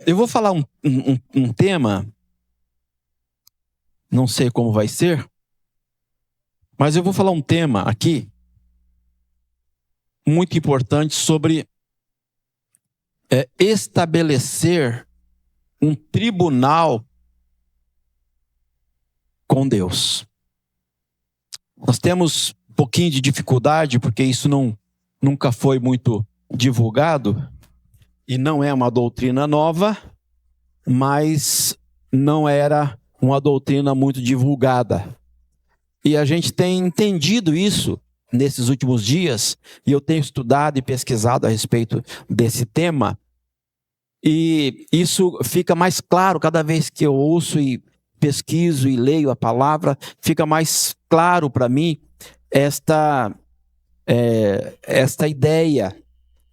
Eu vou falar um tema, não sei como vai ser, mas eu vou falar um tema aqui, muito importante, sobre estabelecer um tribunal com Deus. Nós temos um pouquinho de dificuldade, porque isso nunca foi muito divulgado, e não é uma doutrina nova, mas não era uma doutrina muito divulgada. E a gente tem entendido isso nesses últimos dias, e eu tenho estudado e pesquisado a respeito desse tema, e isso fica mais claro cada vez que eu ouço e pesquiso e leio a palavra, fica mais claro para mim esta ideia,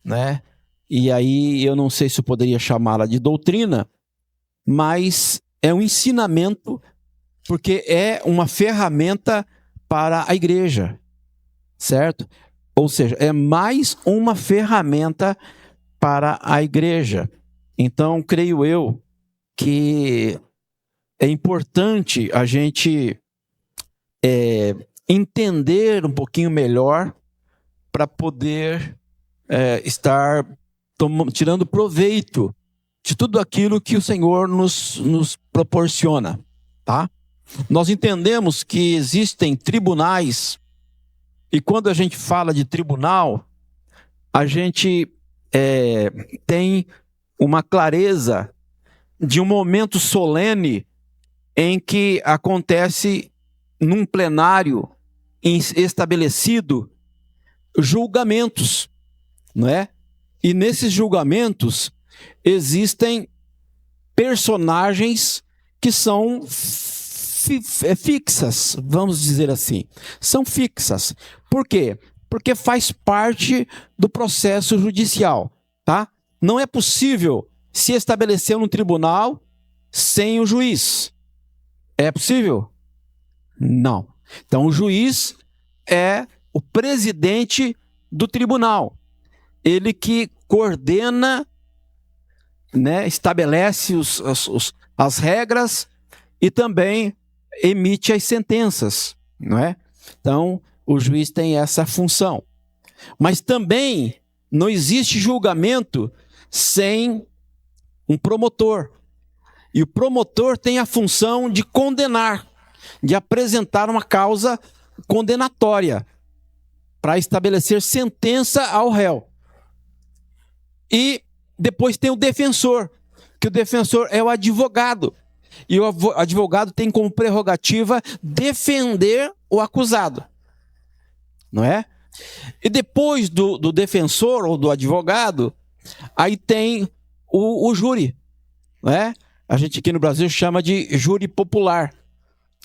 né? E aí eu não sei se eu poderia chamá-la de doutrina, mas é um ensinamento, porque é uma ferramenta para a igreja, certo? Ou seja, é mais uma ferramenta para a igreja. Então, creio eu que é importante a gente entender um pouquinho melhor para poder estar tirando proveito de tudo aquilo que o Senhor nos proporciona, tá? Nós entendemos que existem tribunais, e quando a gente fala de tribunal, a gente tem uma clareza de um momento solene em que acontece num plenário estabelecido julgamentos, não é? E nesses julgamentos existem personagens que são fixas, vamos dizer assim. São fixas. Por quê? Porque faz parte do processo judicial, tá? Não é possível se estabelecer um tribunal sem o juiz. É possível? Não. Então o juiz é o presidente do tribunal. Ele que coordena, né, estabelece as regras e também emite as sentenças, não é? Então, o juiz tem essa função. Mas também não existe julgamento sem um promotor. E o promotor tem a função de condenar, de apresentar uma causa condenatória para estabelecer sentença ao réu. E depois tem o defensor, que o defensor é o advogado. E o advogado tem como prerrogativa defender o acusado, não é? E depois do defensor ou do advogado, aí tem o júri, não é? A gente aqui no Brasil chama de júri popular,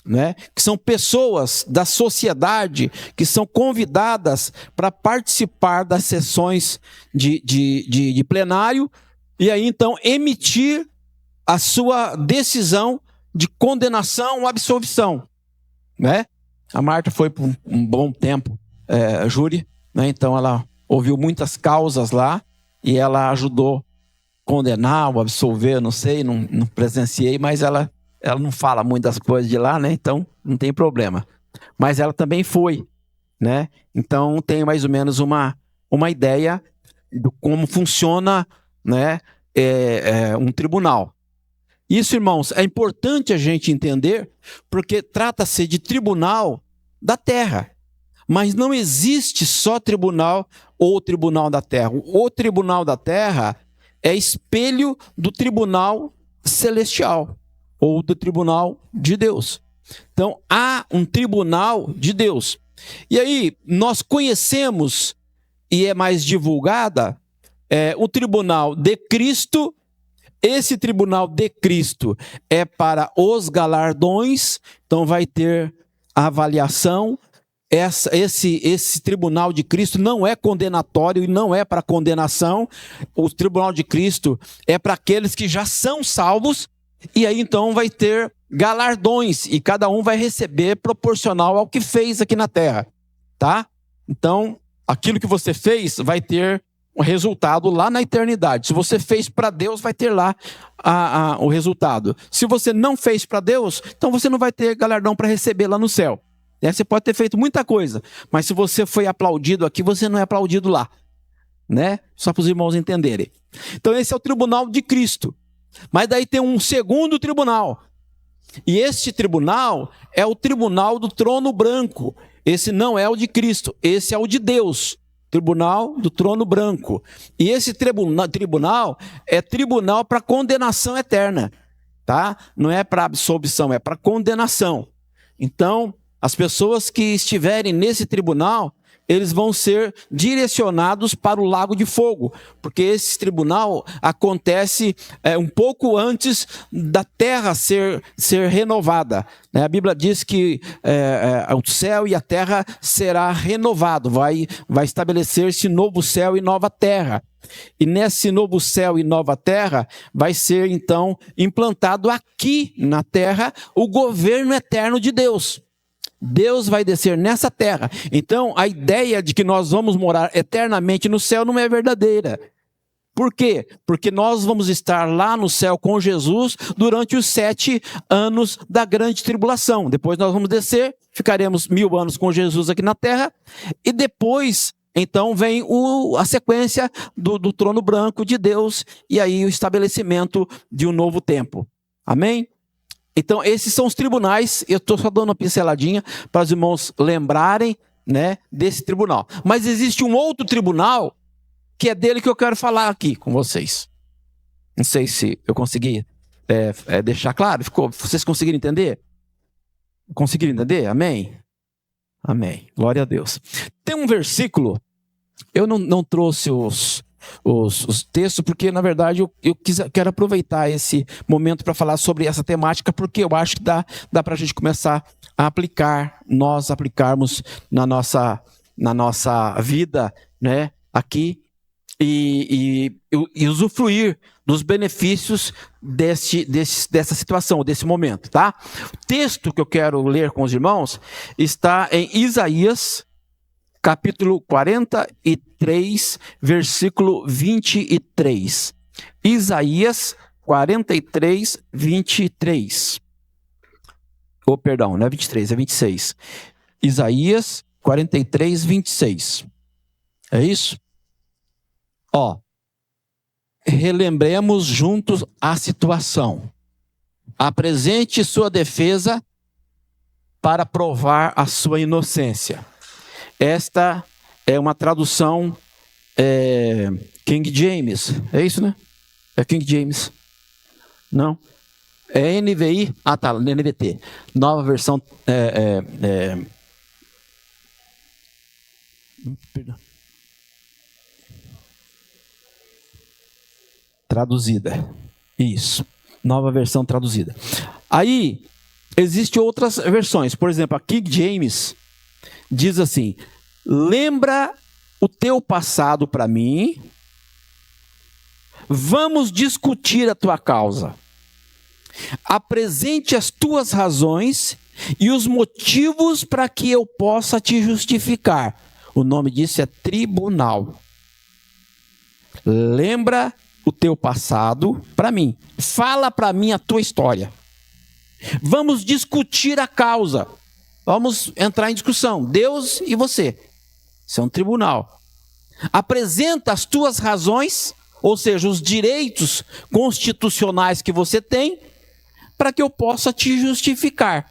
né? Que são pessoas da sociedade que são convidadas para participar das sessões de plenário e aí então emitir a sua decisão de condenação ou absolvição, né? A Marta foi por um bom tempo júri, né? Então ela ouviu muitas causas lá e ela ajudou a condenar ou absolver, não sei, não presenciei, mas ela não fala muito das coisas de lá, né? Então não tem problema. Mas ela também foi, né? Então tem mais ou menos uma ideia de como funciona, né, um tribunal. Isso, irmãos, é importante a gente entender, porque trata-se de tribunal da terra. Mas não existe só tribunal ou tribunal da terra. O tribunal da terra é espelho do tribunal celestial ou do tribunal de Deus. Então, há um tribunal de Deus. E aí, nós conhecemos, e é mais divulgada, o tribunal de Cristo. Esse tribunal de Cristo é para os galardões, então vai ter a avaliação. Esse tribunal de Cristo não é condenatório e não é para condenação. O tribunal de Cristo é para aqueles que já são salvos, e aí então vai ter galardões, e cada um vai receber proporcional ao que fez aqui na terra, tá? Então, aquilo que você fez vai ter o resultado lá na eternidade. Se você fez para Deus, vai ter lá o resultado. Se você não fez para Deus, então você não vai ter galardão para receber lá no céu. Você pode ter feito muita coisa, mas se você foi aplaudido aqui, você não é aplaudido lá, né? Só para os irmãos entenderem. Então esse é o tribunal de Cristo. Mas daí tem um segundo tribunal. E este tribunal é o tribunal do trono branco. Esse não é o de Cristo, esse é o de Deus. Tribunal do trono branco. E esse tribunal é tribunal para condenação eterna, tá? Não é para absolvição, é para condenação. Então, as pessoas que estiverem nesse tribunal, eles vão ser direcionados para o lago de fogo, porque esse tribunal acontece um pouco antes da terra ser renovada. A Bíblia diz que o céu e a terra será renovado, vai estabelecer-se novo céu e nova terra. E nesse novo céu e nova terra vai ser então implantado aqui na terra o governo eterno de Deus. Deus vai descer nessa terra. Então, a ideia de que nós vamos morar eternamente no céu não é verdadeira. Por quê? Porque nós vamos estar lá no céu com Jesus durante os 7 anos da grande tribulação. Depois nós vamos descer, ficaremos 1000 anos com Jesus aqui na terra. E depois, então, vem a sequência do trono branco de Deus. E aí o estabelecimento de um novo tempo. Amém? Então, esses são os tribunais. Eu estou só dando uma pinceladinha para os irmãos lembrarem, né, desse tribunal. Mas existe um outro tribunal que é dele que eu quero falar aqui com vocês. Não sei se eu consegui deixar claro. Vocês conseguiram entender? Conseguiram entender? Amém? Amém. Glória a Deus. Tem um versículo, eu não trouxe os textos, porque na verdade eu quero aproveitar esse momento para falar sobre essa temática, porque eu acho que dá para a gente começar a nós aplicarmos na nossa vida, né, aqui, e usufruir dos benefícios dessa situação, desse momento, tá? O texto que eu quero ler com os irmãos está em Isaías, capítulo 43, versículo 23. Isaías 43, 23. Perdão, não é 23, é 26. Isaías 43, 26. É isso? Relembremos juntos a situação. Apresente sua defesa para provar a sua inocência. Esta é uma tradução King James. É isso, né? É King James. Não? É NVI. Ah, tá. NVT. Nova versão. Perdão. Traduzida. Isso. Nova versão traduzida. Aí, existem outras versões. Por exemplo, a King James diz assim: lembra o teu passado para mim, vamos discutir a tua causa. Apresente as tuas razões e os motivos para que eu possa te justificar. O nome disso é tribunal. Lembra o teu passado para mim. Fala para mim a tua história. Vamos discutir a causa. Vamos entrar em discussão, Deus e você. Isso é um tribunal. Apresenta as tuas razões, ou seja, os direitos constitucionais que você tem, para que eu possa te justificar.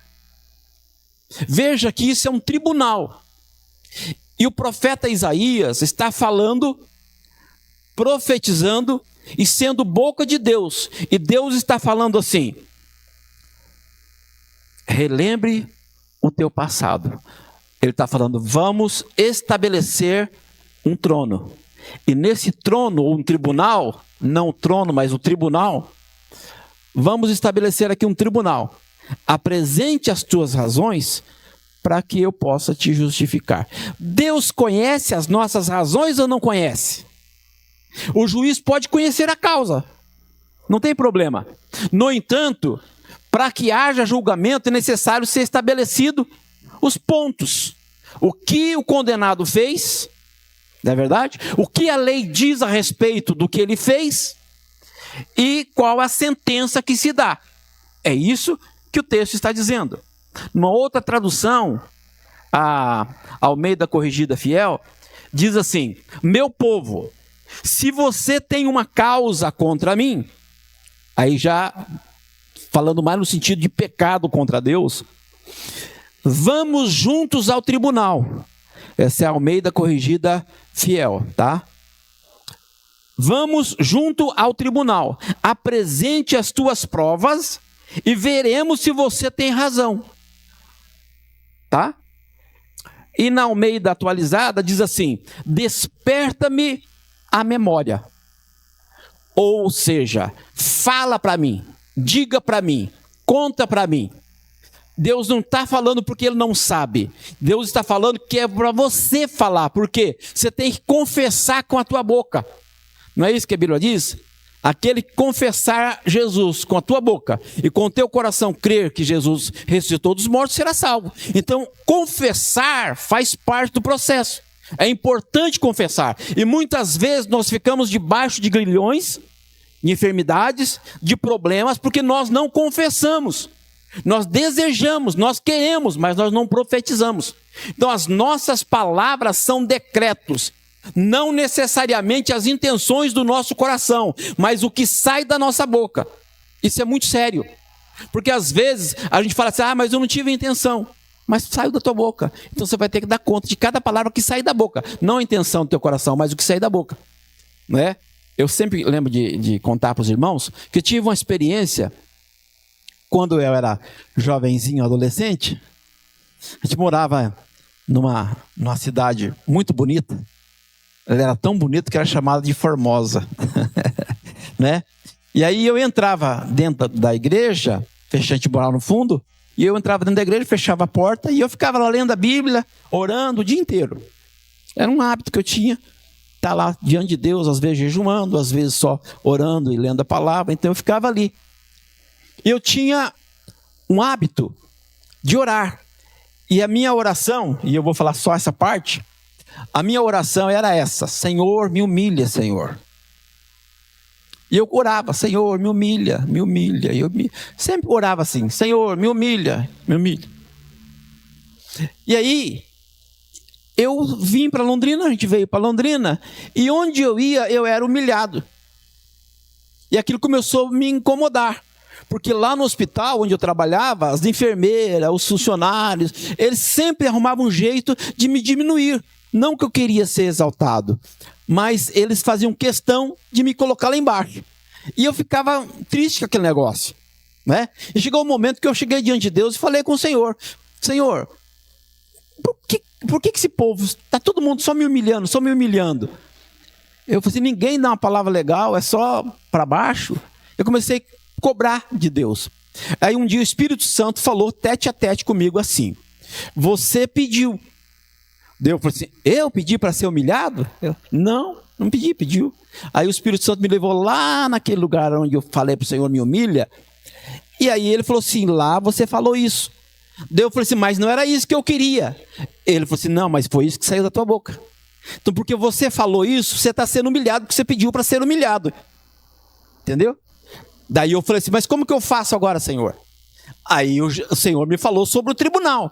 Veja que isso é um tribunal. E o profeta Isaías está falando, profetizando e sendo boca de Deus. E Deus está falando assim: relembre o teu passado. Ele está falando, vamos estabelecer um trono. E nesse trono, ou um tribunal, não o trono, mas o tribunal, vamos estabelecer aqui um tribunal. Apresente as tuas razões para que eu possa te justificar. Deus conhece as nossas razões ou não conhece? O juiz pode conhecer a causa. Não tem problema. No entanto, para que haja julgamento é necessário ser estabelecido os pontos. O que o condenado fez, Não é verdade? O que a lei diz a respeito do que ele fez e qual a sentença que se dá. É isso que o texto está dizendo. Numa outra tradução, a Almeida Corrigida Fiel, diz assim: meu povo, se você tem uma causa contra mim, aí já falando mais no sentido de pecado contra Deus, vamos juntos ao tribunal. Essa é a Almeida Corrigida Fiel, tá? Vamos junto ao tribunal, apresente as tuas provas e veremos se você tem razão, tá? E na Almeida Atualizada diz assim: desperta-me a memória. Ou seja, fala para mim, diga para mim, conta para mim. Deus não está falando porque Ele não sabe. Deus está falando que é para você falar. Por quê? Você tem que confessar com a tua boca. Não é isso que a Bíblia diz? Aquele que confessar Jesus com a tua boca e com o teu coração crer que Jesus ressuscitou dos mortos, será salvo. Então, confessar faz parte do processo. É importante confessar. E muitas vezes nós ficamos debaixo de grilhões, de enfermidades, de problemas, porque nós não confessamos. Nós desejamos, nós queremos, mas nós não profetizamos. Então as nossas palavras são decretos, não necessariamente as intenções do nosso coração, mas o que sai da nossa boca. Isso é muito sério, porque às vezes a gente fala assim: ah, mas eu não tive intenção. Mas saiu da tua boca, então você vai ter que dar conta de cada palavra que sai da boca. Não a intenção do teu coração, mas o que sai da boca, não é? Eu sempre lembro de contar para os irmãos que eu tive uma experiência. Quando eu era jovenzinho, adolescente, a gente morava numa cidade muito bonita. Ela era tão bonita que era chamada de Formosa. Né? E aí eu entrava dentro da igreja, a gente morava no fundo, e eu entrava dentro da igreja, fechava a porta, e eu ficava lá lendo a Bíblia, orando o dia inteiro. Era um hábito que eu tinha, estar lá diante de Deus, às vezes jejuando, às vezes só orando e lendo a palavra, então eu ficava ali. Eu tinha um hábito de orar. E a minha oração, e eu vou falar só essa parte, a minha oração era essa: Senhor, me humilha, Senhor. E eu orava: Senhor, me humilha, me humilha. E eu sempre orava assim: Senhor, me humilha, me humilha. E aí, eu vim para Londrina, a gente veio para Londrina, e onde eu ia, eu era humilhado. E aquilo começou a me incomodar. Porque lá no hospital onde eu trabalhava, as enfermeiras, os funcionários, eles sempre arrumavam um jeito de me diminuir. Não que eu queria ser exaltado, mas eles faziam questão de me colocar lá embaixo. E eu ficava triste com aquele negócio, né? E chegou um momento que eu cheguei diante de Deus e falei com o Senhor: Senhor, por que esse povo, está todo mundo só me humilhando, só me humilhando? Eu falei assim: ninguém dá uma palavra legal, é só para baixo. Eu comecei a cobrar de Deus. Aí um dia o Espírito Santo falou tete a tete comigo assim: você pediu. Eu falei assim: eu pedi para ser humilhado? Não pedi, pediu. Aí o Espírito Santo me levou lá naquele lugar onde eu falei para o Senhor: me humilha. E aí ele falou assim: lá você falou isso. Eu falei assim: mas não era isso que eu queria. Ele falou assim: não, mas foi isso que saiu da tua boca. Então porque você falou isso, você está sendo humilhado, porque você pediu para ser humilhado. Entendeu? Daí eu falei assim: mas como que eu faço agora, Senhor? Aí o Senhor me falou sobre o tribunal.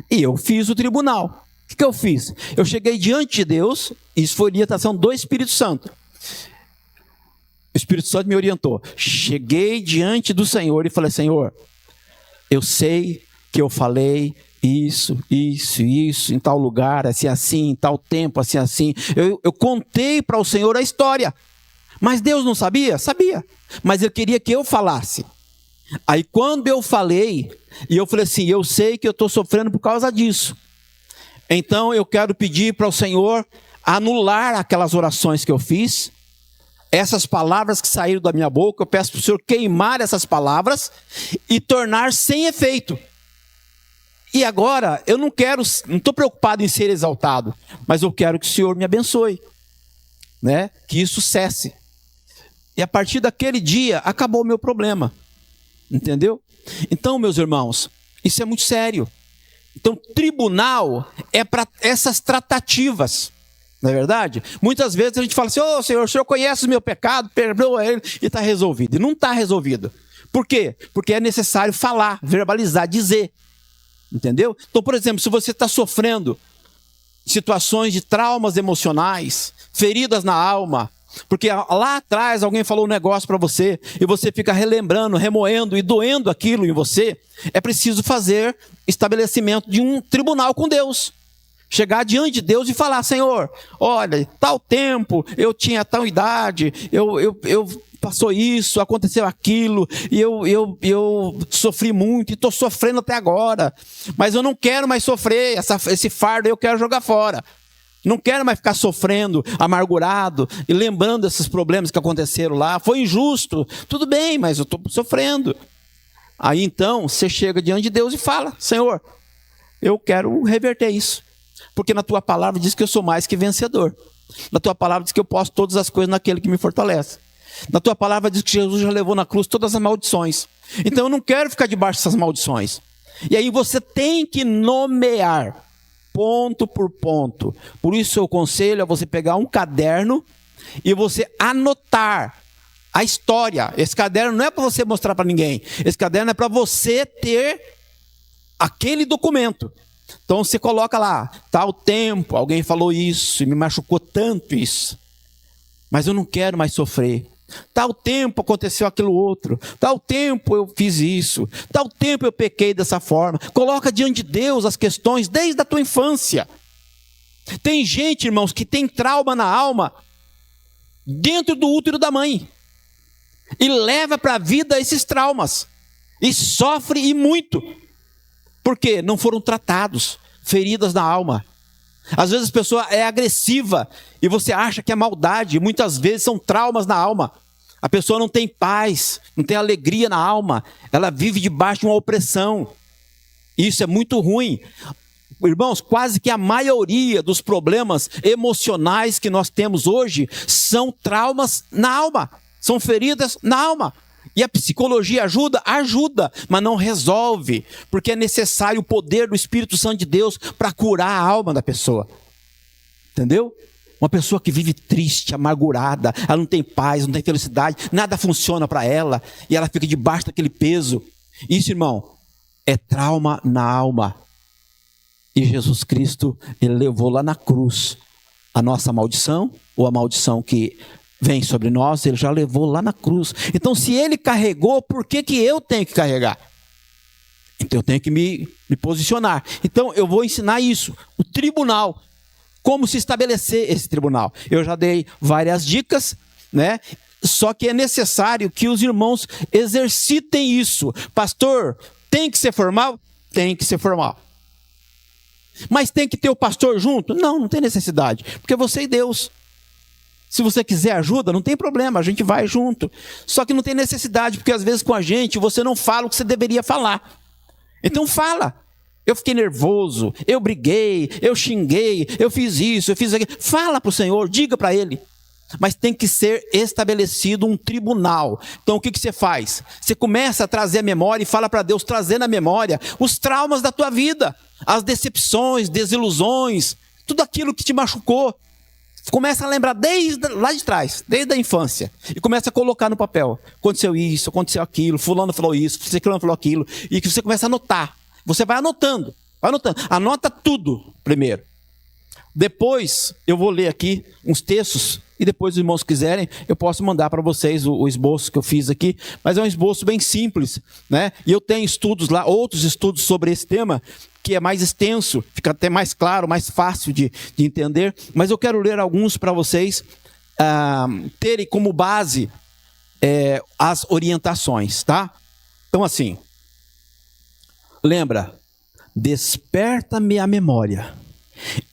E eu fiz o tribunal. O que eu fiz? Eu cheguei diante de Deus, isso foi orientação do Espírito Santo. O Espírito Santo me orientou. Cheguei diante do Senhor e falei: Senhor, eu sei que eu falei isso, em tal lugar, assim, em tal tempo, assim. Eu contei para o Senhor a história. Mas Deus não sabia? Sabia. Mas Ele queria que eu falasse. Aí quando eu falei, e eu falei assim: eu sei que eu estou sofrendo por causa disso. Então eu quero pedir para o Senhor anular aquelas orações que eu fiz. Essas palavras que saíram da minha boca, eu peço para o Senhor queimar essas palavras e tornar sem efeito. E agora, eu não estou preocupado em ser exaltado, mas eu quero que o Senhor me abençoe, né? Que isso cesse. E a partir daquele dia, acabou o meu problema. Entendeu? Então, meus irmãos, isso é muito sério. Então, tribunal é para essas tratativas. Não é verdade? Muitas vezes a gente fala assim, ô Senhor, o Senhor conhece o meu pecado, perdoa ele, e está resolvido. E não está resolvido. Por quê? Porque é necessário falar, verbalizar, dizer. Entendeu? Então, por exemplo, se você está sofrendo situações de traumas emocionais, feridas na alma, porque lá atrás alguém falou um negócio para você, e você fica relembrando, remoendo e doendo aquilo em você, é preciso fazer estabelecimento de um tribunal com Deus. Chegar diante de Deus e falar, Senhor, olha, tal tempo, eu tinha tal idade, eu passou isso, aconteceu aquilo, e eu sofri muito, e estou sofrendo até agora, mas eu não quero mais sofrer, esse fardo eu quero jogar fora. Não quero mais ficar sofrendo, amargurado, e lembrando esses problemas que aconteceram lá, foi injusto, tudo bem, mas eu estou sofrendo. Aí então, você chega diante de Deus e fala, Senhor, eu quero reverter isso. Porque na tua palavra diz que eu sou mais que vencedor. Na tua palavra diz que eu posso todas as coisas naquele que me fortalece. Na tua palavra diz que Jesus já levou na cruz todas as maldições. Então eu não quero ficar debaixo dessas maldições. E aí você tem que nomear, ponto por ponto. Por isso eu aconselho a você pegar um caderno e você anotar a história. Esse caderno não é para você mostrar para ninguém. Esse caderno é para você ter aquele documento. Então você coloca lá, tal tempo, alguém falou isso e me machucou tanto isso, mas eu não quero mais sofrer. Tal tempo aconteceu aquilo outro, tal tempo eu fiz isso, tal tempo eu pequei dessa forma. Coloca diante de Deus as questões desde a tua infância. Tem gente, irmãos, que tem trauma na alma dentro do útero da mãe e leva para a vida esses traumas e sofre e muito. Porque não foram tratados, feridas na alma. Às vezes a pessoa é agressiva e você acha que é maldade. Muitas vezes são traumas na alma. A pessoa não tem paz, não tem alegria na alma. Ela vive debaixo de uma opressão. Isso é muito ruim. Irmãos, quase que a maioria dos problemas emocionais que nós temos hoje são traumas na alma. São feridas na alma. E a psicologia ajuda? Ajuda, mas não resolve, porque é necessário o poder do Espírito Santo de Deus para curar a alma da pessoa. Entendeu? Uma pessoa que vive triste, amargurada, ela não tem paz, não tem felicidade, nada funciona para ela, e ela fica debaixo daquele peso. Isso, irmão, é trauma na alma. E Jesus Cristo, ele levou lá na cruz a nossa maldição, ou a maldição que vem sobre nós, ele já levou lá na cruz. Então, se ele carregou, por que eu tenho que carregar? Então, eu tenho que me posicionar. Então, eu vou ensinar isso. O tribunal. Como se estabelecer esse tribunal. Eu já dei várias dicas, né? Só que é necessário que os irmãos exercitem isso. Pastor, tem que ser formal? Tem que ser formal. Mas tem que ter o pastor junto? Não, não tem necessidade. Porque você e Deus. Se você quiser ajuda, não tem problema, a gente vai junto. Só que não tem necessidade, porque às vezes com a gente você não fala o que você deveria falar. Então fala. Eu fiquei nervoso, eu briguei, eu xinguei, eu fiz isso, eu fiz aquilo. Fala para o Senhor, diga para Ele. Mas tem que ser estabelecido um tribunal. Então o que você faz? Você começa a trazer a memória e fala para Deus trazer na memória os traumas da tua vida. As decepções, desilusões, tudo aquilo que te machucou. Começa a lembrar desde lá de trás, desde a infância. E começa a colocar no papel. Aconteceu isso, aconteceu aquilo, fulano falou isso, ciclano falou aquilo. E que você começa a anotar. Você vai anotando, vai anotando. Anota tudo primeiro. Depois eu vou ler aqui uns textos. E depois, os irmãos quiserem, eu posso mandar para vocês o esboço que eu fiz aqui. Mas é um esboço bem simples, né? E eu tenho estudos lá, outros estudos sobre esse tema, que é mais extenso, fica até mais claro, mais fácil de entender. Mas eu quero ler alguns para vocês terem como base as orientações, tá? Então assim, lembra, desperta-me a memória,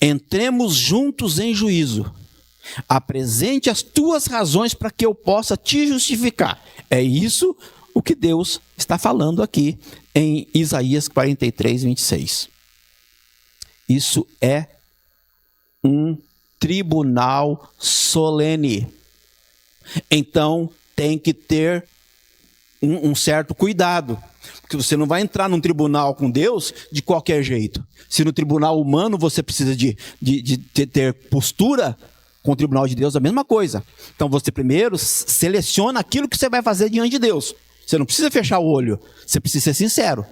entremos juntos em juízo, apresente as tuas razões para que eu possa te justificar. É isso o que Deus está falando aqui em Isaías 43, 26. Isso é um tribunal solene. Então tem que ter um certo cuidado. Porque você não vai entrar num tribunal com Deus de qualquer jeito. Se no tribunal humano você precisa de ter postura, com o tribunal de Deus é a mesma coisa. Então você primeiro seleciona aquilo que você vai fazer diante de Deus. Você não precisa fechar o olho, você precisa ser sincero.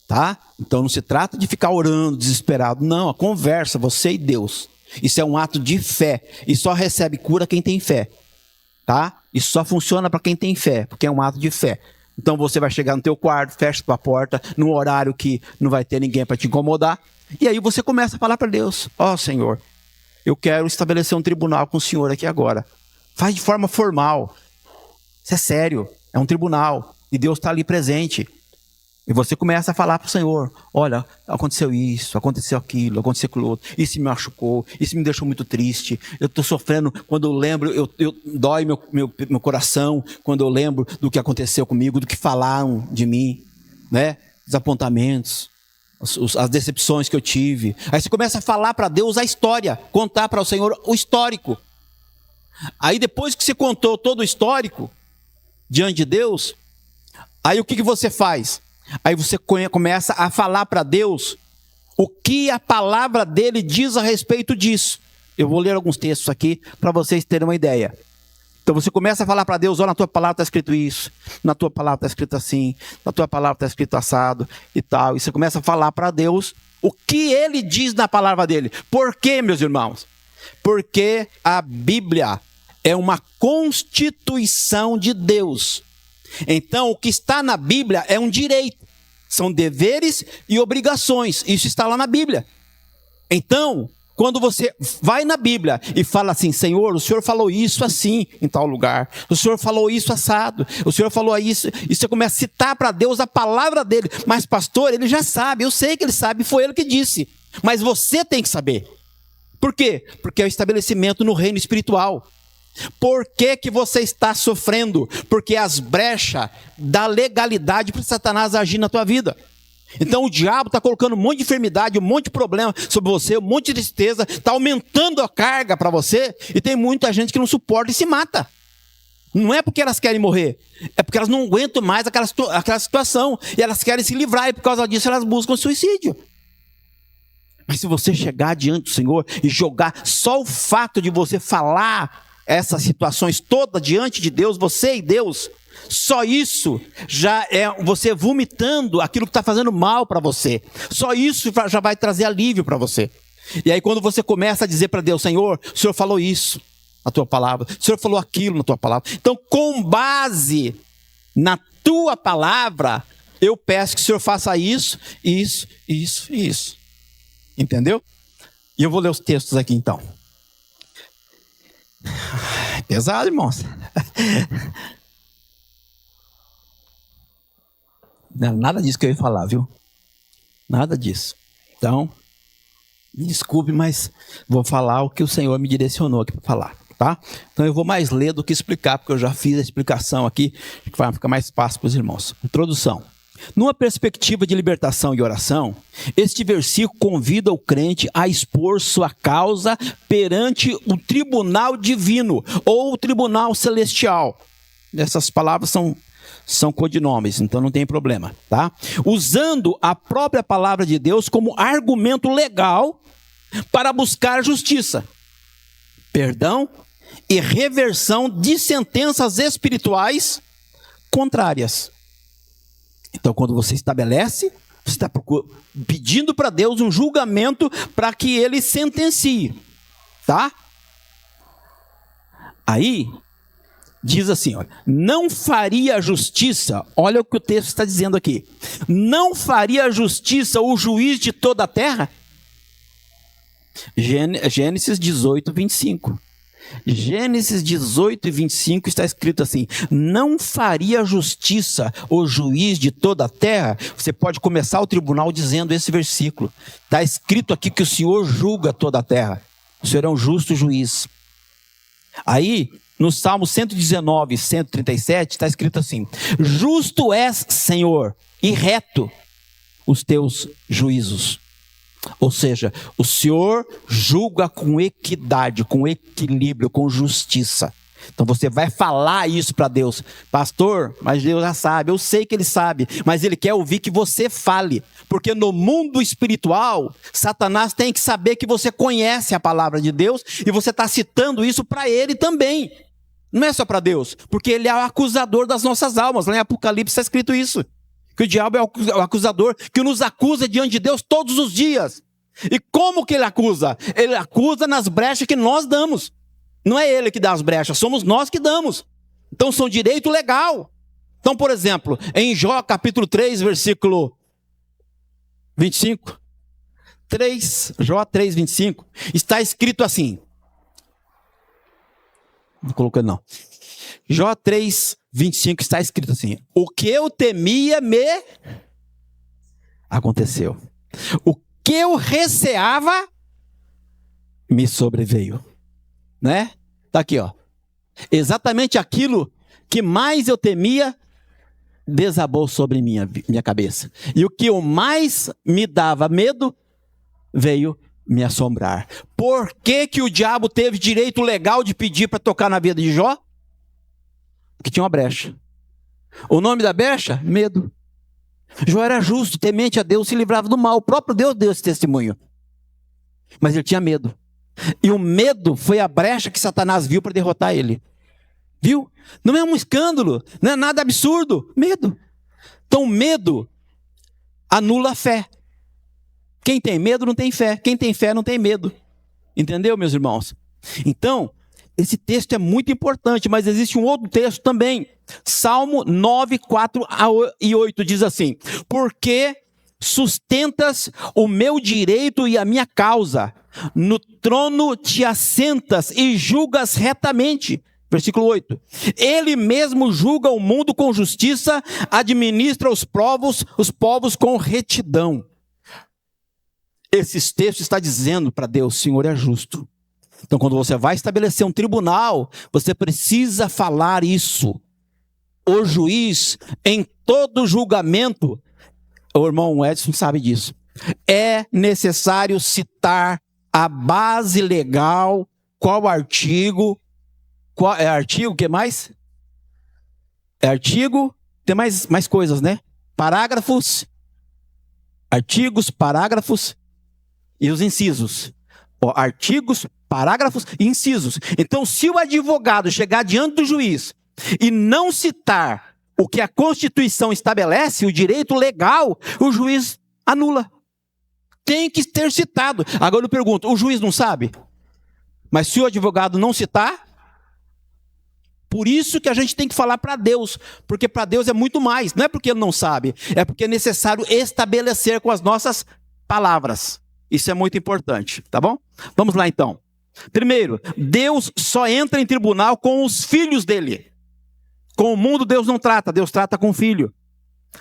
Tá? Então não se trata de ficar orando, desesperado. Não, a conversa, você e Deus. Isso é um ato de fé. E só recebe cura quem tem fé. Tá? Isso só funciona para quem tem fé, porque é um ato de fé. Então você vai chegar no teu quarto, fecha tua porta, num horário que não vai ter ninguém para te incomodar. E aí você começa a falar para Deus: ó, Senhor, eu quero estabelecer um tribunal com o Senhor aqui agora. Faz de forma formal. Isso é sério, é um tribunal. E Deus está ali presente. E você começa a falar para o Senhor: olha, aconteceu isso, aconteceu aquilo, aconteceu aquilo outro. Isso me machucou, isso me deixou muito triste. Eu estou sofrendo, quando eu lembro, dói meu coração, quando eu lembro do que aconteceu comigo, do que falaram de mim, né? Desapontamentos, as decepções que eu tive. Aí você começa a falar para Deus a história, contar para o Senhor o histórico. Aí depois que você contou todo o histórico diante de Deus, aí o que você faz? Aí você começa a falar para Deus o que a palavra dele diz a respeito disso. Eu vou ler alguns textos aqui para vocês terem uma ideia. Então você começa a falar para Deus: ó, na tua palavra está escrito isso, na tua palavra está escrito assim, na tua palavra está escrito assado e tal. E você começa a falar para Deus o que ele diz na palavra dele. Por quê, meus irmãos? Porque a Bíblia é uma constituição de Deus. Então, o que está na Bíblia é um direito. São deveres e obrigações. Isso está lá na Bíblia. Então, quando você vai na Bíblia e fala assim: Senhor, o Senhor falou isso assim em tal lugar. O Senhor falou isso assado. O Senhor falou isso. E você começa a citar para Deus a palavra dele. Mas pastor, ele já sabe. Eu sei que ele sabe. Foi ele que disse. Mas você tem que saber. Por quê? Porque é o estabelecimento no reino espiritual. Por que você está sofrendo? Porque as brechas da legalidade para Satanás agir na tua vida. Então o diabo está colocando um monte de enfermidade, um monte de problema sobre você, um monte de tristeza, está aumentando a carga para você, e tem muita gente que não suporta e se mata. Não é porque elas querem morrer, é porque elas não aguentam mais aquela situação, e elas querem se livrar, e por causa disso elas buscam suicídio. Mas se você chegar diante do Senhor e jogar só o fato de você falar essas situações todas diante de Deus, você e Deus, só isso já é você vomitando aquilo que está fazendo mal para você. Só isso já vai trazer alívio para você. E aí quando você começa a dizer para Deus: Senhor, o Senhor falou isso na tua palavra, o Senhor falou aquilo na tua palavra. Então, com base na tua palavra, eu peço que o Senhor faça isso, isso, isso e isso. Entendeu? E eu vou ler os textos aqui então. Pesado, irmãos. Nada disso que eu ia falar, viu? Nada disso. Então, me desculpe, mas vou falar o que o Senhor me direcionou aqui para falar, tá? Então eu vou mais ler do que explicar, porque eu já fiz a explicação aqui, que vai ficar mais fácil para os irmãos. Introdução. Numa perspectiva de libertação e oração, este versículo convida o crente a expor sua causa perante o tribunal divino ou o tribunal celestial. Essas palavras são codinomes, então não tem problema, tá? Usando a própria palavra de Deus como argumento legal para buscar justiça, perdão e reversão de sentenças espirituais contrárias. Então, quando você estabelece, você está pedindo para Deus um julgamento para que ele sentencie, tá? Aí, diz assim, olha: não faria justiça, olha o que o texto está dizendo aqui, não faria justiça o juiz de toda a terra? Gênesis 18, 25. Gênesis 18 e 25 está escrito assim: não faria justiça o juiz de toda a terra? Você pode começar o tribunal dizendo esse versículo. Está escrito aqui que o Senhor julga toda a terra. O Senhor é um justo juiz. Aí, no Salmo 119, 137, está escrito assim: justo és, Senhor, e reto os teus juízos. Ou seja, o Senhor julga com equidade, com equilíbrio, com justiça. Então você vai falar isso para Deus. Pastor, mas Deus já sabe. Eu sei que Ele sabe, mas Ele quer ouvir que você fale. Porque no mundo espiritual, Satanás tem que saber que você conhece a palavra de Deus e você está citando isso para ele também. Não é só para Deus, porque ele é o acusador das nossas almas. Lá em Apocalipse está escrito isso. Que o diabo é o acusador que nos acusa diante de Deus todos os dias. E como que ele acusa? Ele acusa nas brechas que nós damos. Não é ele que dá as brechas, somos nós que damos. Então são direito legal. Então, por exemplo, em Jó capítulo 3, versículo 25. Jó 3, 25. Está escrito assim. Não colocou não. Jó 3, 25 está escrito assim. O que eu temia me aconteceu. O que eu receava me sobreveio. Né? Tá aqui, ó. Exatamente aquilo que mais eu temia desabou sobre minha cabeça. E o que eu mais me dava medo veio me assombrar. Por que que o diabo teve direito legal de pedir para tocar na vida de Jó? Porque tinha uma brecha. O nome da brecha? Medo. Jó era justo, temente a Deus, se livrava do mal. O próprio Deus deu esse testemunho. Mas ele tinha medo. E o medo foi a brecha que Satanás viu para derrotar ele. Viu? Não é um escândalo, não é nada absurdo. Medo. Então medo anula a fé. Quem tem medo não tem fé. Quem tem fé não tem medo. Entendeu, meus irmãos? Então, esse texto é muito importante, mas existe um outro texto também. Salmo 9, 4 e 8 diz assim: porque sustentas o meu direito e a minha causa, no trono te assentas e julgas retamente. Versículo 8. Ele mesmo julga o mundo com justiça, administra os povos com retidão. Esses textos está dizendo para Deus: o Senhor é justo. Então, quando você vai estabelecer um tribunal, você precisa falar isso. O juiz, em todo julgamento, o irmão Edson sabe disso, é necessário citar a base legal, qual artigo, o que mais? É artigo, tem mais coisas, né? Parágrafos, artigos, parágrafos e os incisos. Artigos, parágrafos e incisos. Então, se o advogado chegar diante do juiz e não citar o que a Constituição estabelece, o direito legal, o juiz anula. Tem que ter citado. Agora eu pergunto, o juiz não sabe? Mas se o advogado não citar, por isso que a gente tem que falar para Deus, porque para Deus é muito mais. Não é porque ele não sabe, é porque é necessário estabelecer com as nossas palavras. Isso é muito importante, tá bom? Vamos lá então. Primeiro, Deus só entra em tribunal com os filhos dele. Com o mundo Deus não trata, Deus trata com o filho.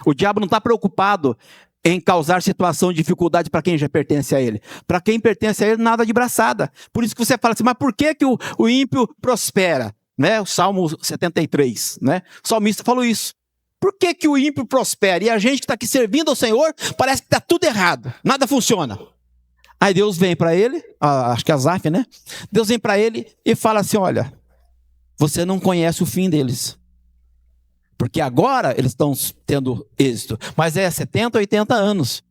O diabo não está preocupado em causar situação de dificuldade para quem já pertence a ele. Para quem pertence a ele, nada de braçada. Por isso que você fala assim, mas por que o ímpio prospera? Né? O Salmo 73, né? O salmista falou isso. Por que o ímpio prospera? E a gente que está aqui servindo ao Senhor, parece que está tudo errado, nada funciona. Aí Deus vem para ele, acho que é Asaf, né? Deus vem para ele e fala assim, olha, você não conhece o fim deles. Porque agora eles estão tendo êxito, mas é 70, 80 anos.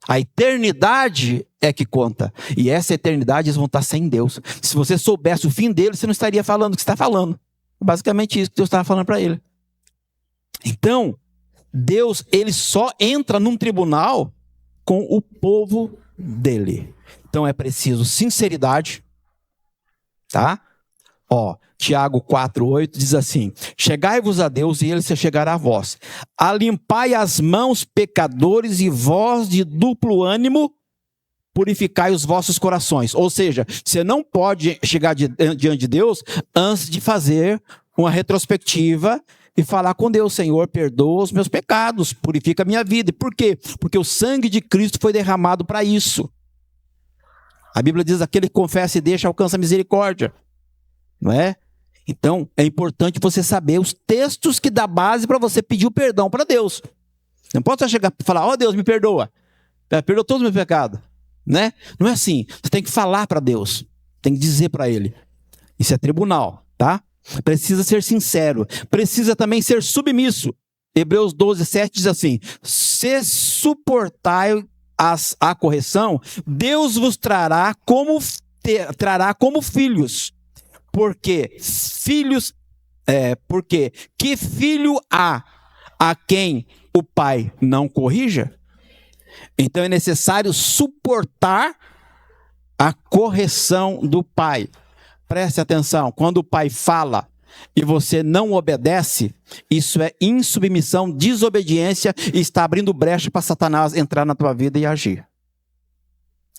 A eternidade é que conta. E essa eternidade eles vão estar sem Deus. Se você soubesse o fim deles, você não estaria falando o que você está falando. Basicamente isso que Deus estava falando para ele. Então, Deus, ele só entra num tribunal com o povo dele. Então é preciso sinceridade, tá? Tiago 4:8 diz assim: chegai-vos a Deus e ele se chegará a vós. Alimpai as mãos, pecadores, e vós de duplo ânimo, purificai os vossos corações. Ou seja, você não pode chegar diante de Deus antes de fazer uma retrospectiva e falar com Deus: Senhor, perdoa os meus pecados, purifica a minha vida. E por quê? Porque o sangue de Cristo foi derramado para isso. A Bíblia diz: aquele que confessa e deixa alcança misericórdia. Não é? Então, é importante você saber os textos que dá base para você pedir o perdão para Deus. Não pode só chegar e falar: Deus, me perdoa. Perdoa todos os meus pecados. Né? Não é assim. Você tem que falar para Deus. Tem que dizer para Ele. Isso é tribunal, tá? precisa ser sincero, precisa também ser submisso. Hebreus 12, 7 diz assim: se suportai a correção, Deus vos trará como filhos. Porque que filho há a quem o pai não corrija? Então é necessário suportar a correção do pai. Preste atenção, quando o pai fala e você não obedece, isso é insubmissão, desobediência, e está abrindo brecha para Satanás entrar na tua vida e agir.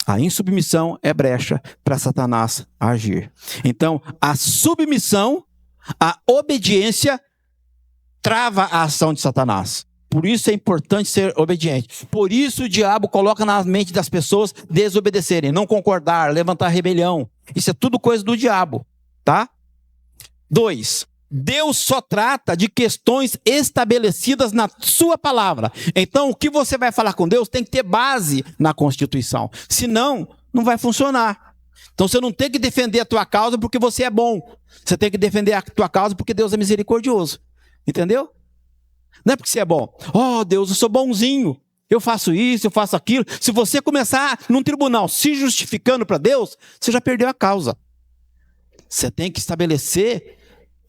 A insubmissão é brecha para Satanás agir. Então, a submissão, a obediência, trava a ação de Satanás. Por isso é importante ser obediente. Por isso o diabo coloca na mente das pessoas desobedecerem, não concordar, levantar rebelião. Isso é tudo coisa do diabo, tá? 2. Deus só trata de questões estabelecidas na sua palavra. Então, o que você vai falar com Deus tem que ter base na Constituição. Senão, não vai funcionar. Então, você não tem que defender a tua causa porque você é bom. Você tem que defender a tua causa porque Deus é misericordioso. Entendeu? Não é porque você é bom. Oh, Deus, eu sou bonzinho. Eu faço isso, eu faço aquilo. Se você começar num tribunal se justificando para Deus, você já perdeu a causa. Você tem que estabelecer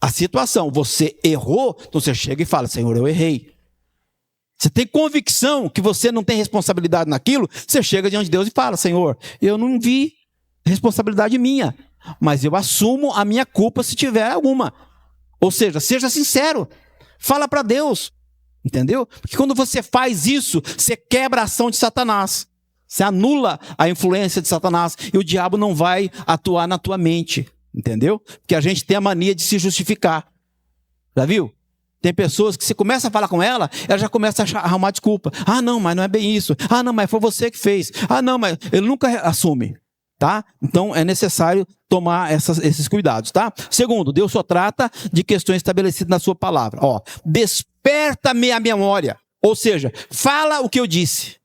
a situação. Você errou, então você chega e fala: Senhor, eu errei. Você tem convicção que você não tem responsabilidade naquilo, você chega diante de Deus e fala: Senhor, eu não vi responsabilidade minha, mas eu assumo a minha culpa se tiver alguma. Ou seja, seja sincero. Fala para Deus. Entendeu? Porque quando você faz isso, você quebra a ação de Satanás. Você anula a influência de Satanás e o diabo não vai atuar na tua mente. Entendeu? Porque a gente tem a mania de se justificar. Já viu? Tem pessoas que você começa a falar com ela já começa a arrumar desculpa. Ah, não, mas não é bem isso. Ah, não, mas foi você que fez. Ah, não, mas ele nunca assume. Tá? Então é necessário tomar esses cuidados, tá? Segundo, Deus só trata de questões estabelecidas na sua palavra. Ó, desperta-me a memória. Ou seja, fala o que eu disse.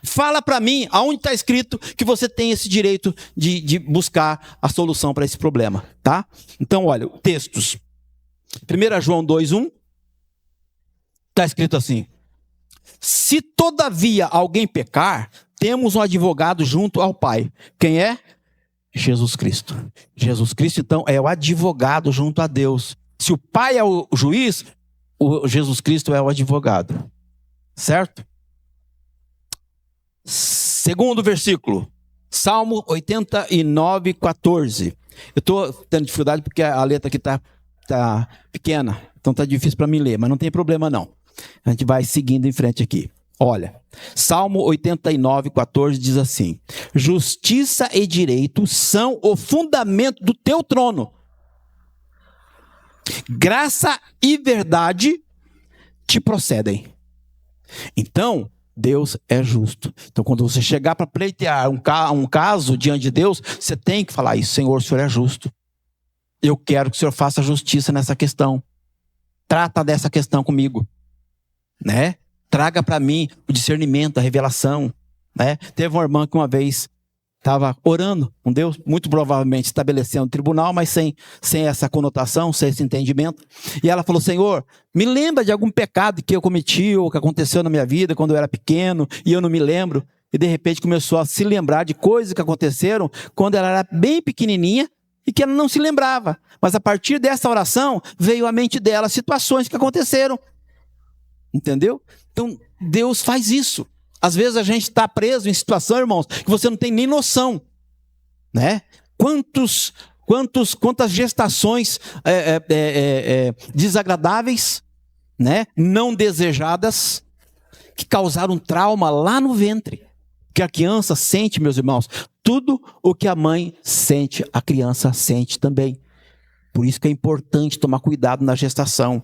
Fala para mim aonde está escrito que você tem esse direito de buscar a solução para esse problema, tá? Então, olha, textos. 1 João 2:1 está escrito assim: se todavia alguém pecar, temos um advogado junto ao Pai. Quem é? Jesus Cristo. Jesus Cristo, então, é o advogado junto a Deus. Se o Pai é o juiz, o Jesus Cristo é o advogado. Certo? Segundo versículo, Salmo 89:14. Eu estou tendo dificuldade porque a letra aqui está pequena, então está difícil para mim ler, mas não tem problema não. A gente vai seguindo em frente aqui. Olha, Salmo 89:14 diz assim: justiça e direito são o fundamento do teu trono. Graça e verdade te procedem. Então, Deus é justo. Então, quando você chegar para pleitear um caso diante de Deus, você tem que falar isso: Senhor, o Senhor é justo. Eu quero que o Senhor faça justiça nessa questão. Trata dessa questão comigo. Né? Traga para mim o discernimento, a revelação. Né? Teve uma irmã que uma vez estava orando com Deus, muito provavelmente estabelecendo um tribunal, mas sem essa conotação, sem esse entendimento. E ela falou: Senhor, me lembra de algum pecado que eu cometi ou que aconteceu na minha vida quando eu era pequeno e eu não me lembro. E de repente começou a se lembrar de coisas que aconteceram quando ela era bem pequenininha e que ela não se lembrava. Mas a partir dessa oração veio à mente dela situações que aconteceram. Entendeu? Então, Deus faz isso. Às vezes a gente está preso em situação, irmãos, que você não tem nem noção. Né? Quantas gestações desagradáveis, né? Não desejadas, que causaram trauma lá no ventre. Que a criança sente, meus irmãos, tudo o que a mãe sente, a criança sente também. Por isso que é importante tomar cuidado na gestação.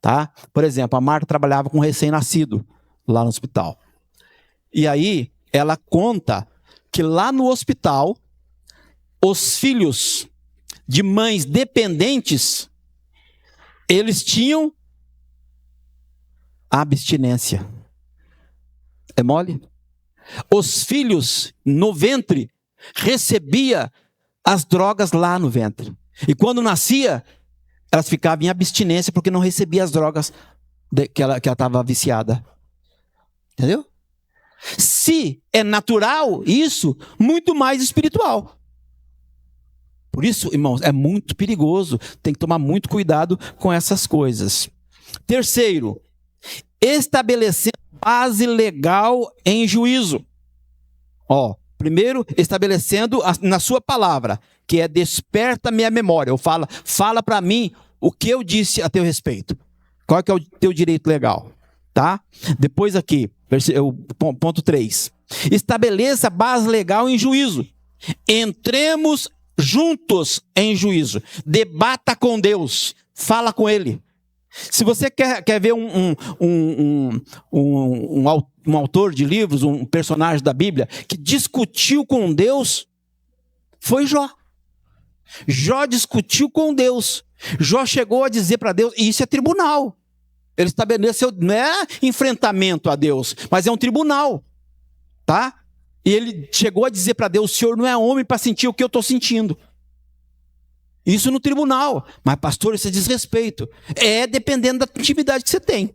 Tá? Por exemplo, a Marta trabalhava com um recém-nascido lá no hospital. E aí, ela conta que lá no hospital, os filhos de mães dependentes, eles tinham abstinência. É mole? Os filhos no ventre recebia as drogas lá no ventre. E quando nascia, elas ficavam em abstinência porque não recebiam as drogas que ela estava viciada. Entendeu? Se é natural isso, muito mais espiritual. Por isso, irmãos, é muito perigoso. Tem que tomar muito cuidado com essas coisas. Terceiro, estabelecendo base legal em juízo. Primeiro, estabelecendo na sua palavra, que é desperta minha memória. Fala para mim o que eu disse a teu respeito. Qual que é o teu direito legal? Tá? Depois aqui, ponto 3. Estabeleça base legal em juízo. Entremos juntos em juízo. Debata com Deus. Fala com Ele. Se você quer ver um autor de livros, um personagem da Bíblia, que discutiu com Deus, foi Jó. Jó discutiu com Deus. Jó chegou a dizer para Deus, e isso é tribunal. Ele estabeleceu, não é enfrentamento a Deus, mas é um tribunal. Tá? E ele chegou a dizer para Deus, o Senhor não é homem para sentir o que eu estou sentindo. Isso no tribunal. Mas pastor, isso é desrespeito. É dependendo da intimidade que você tem.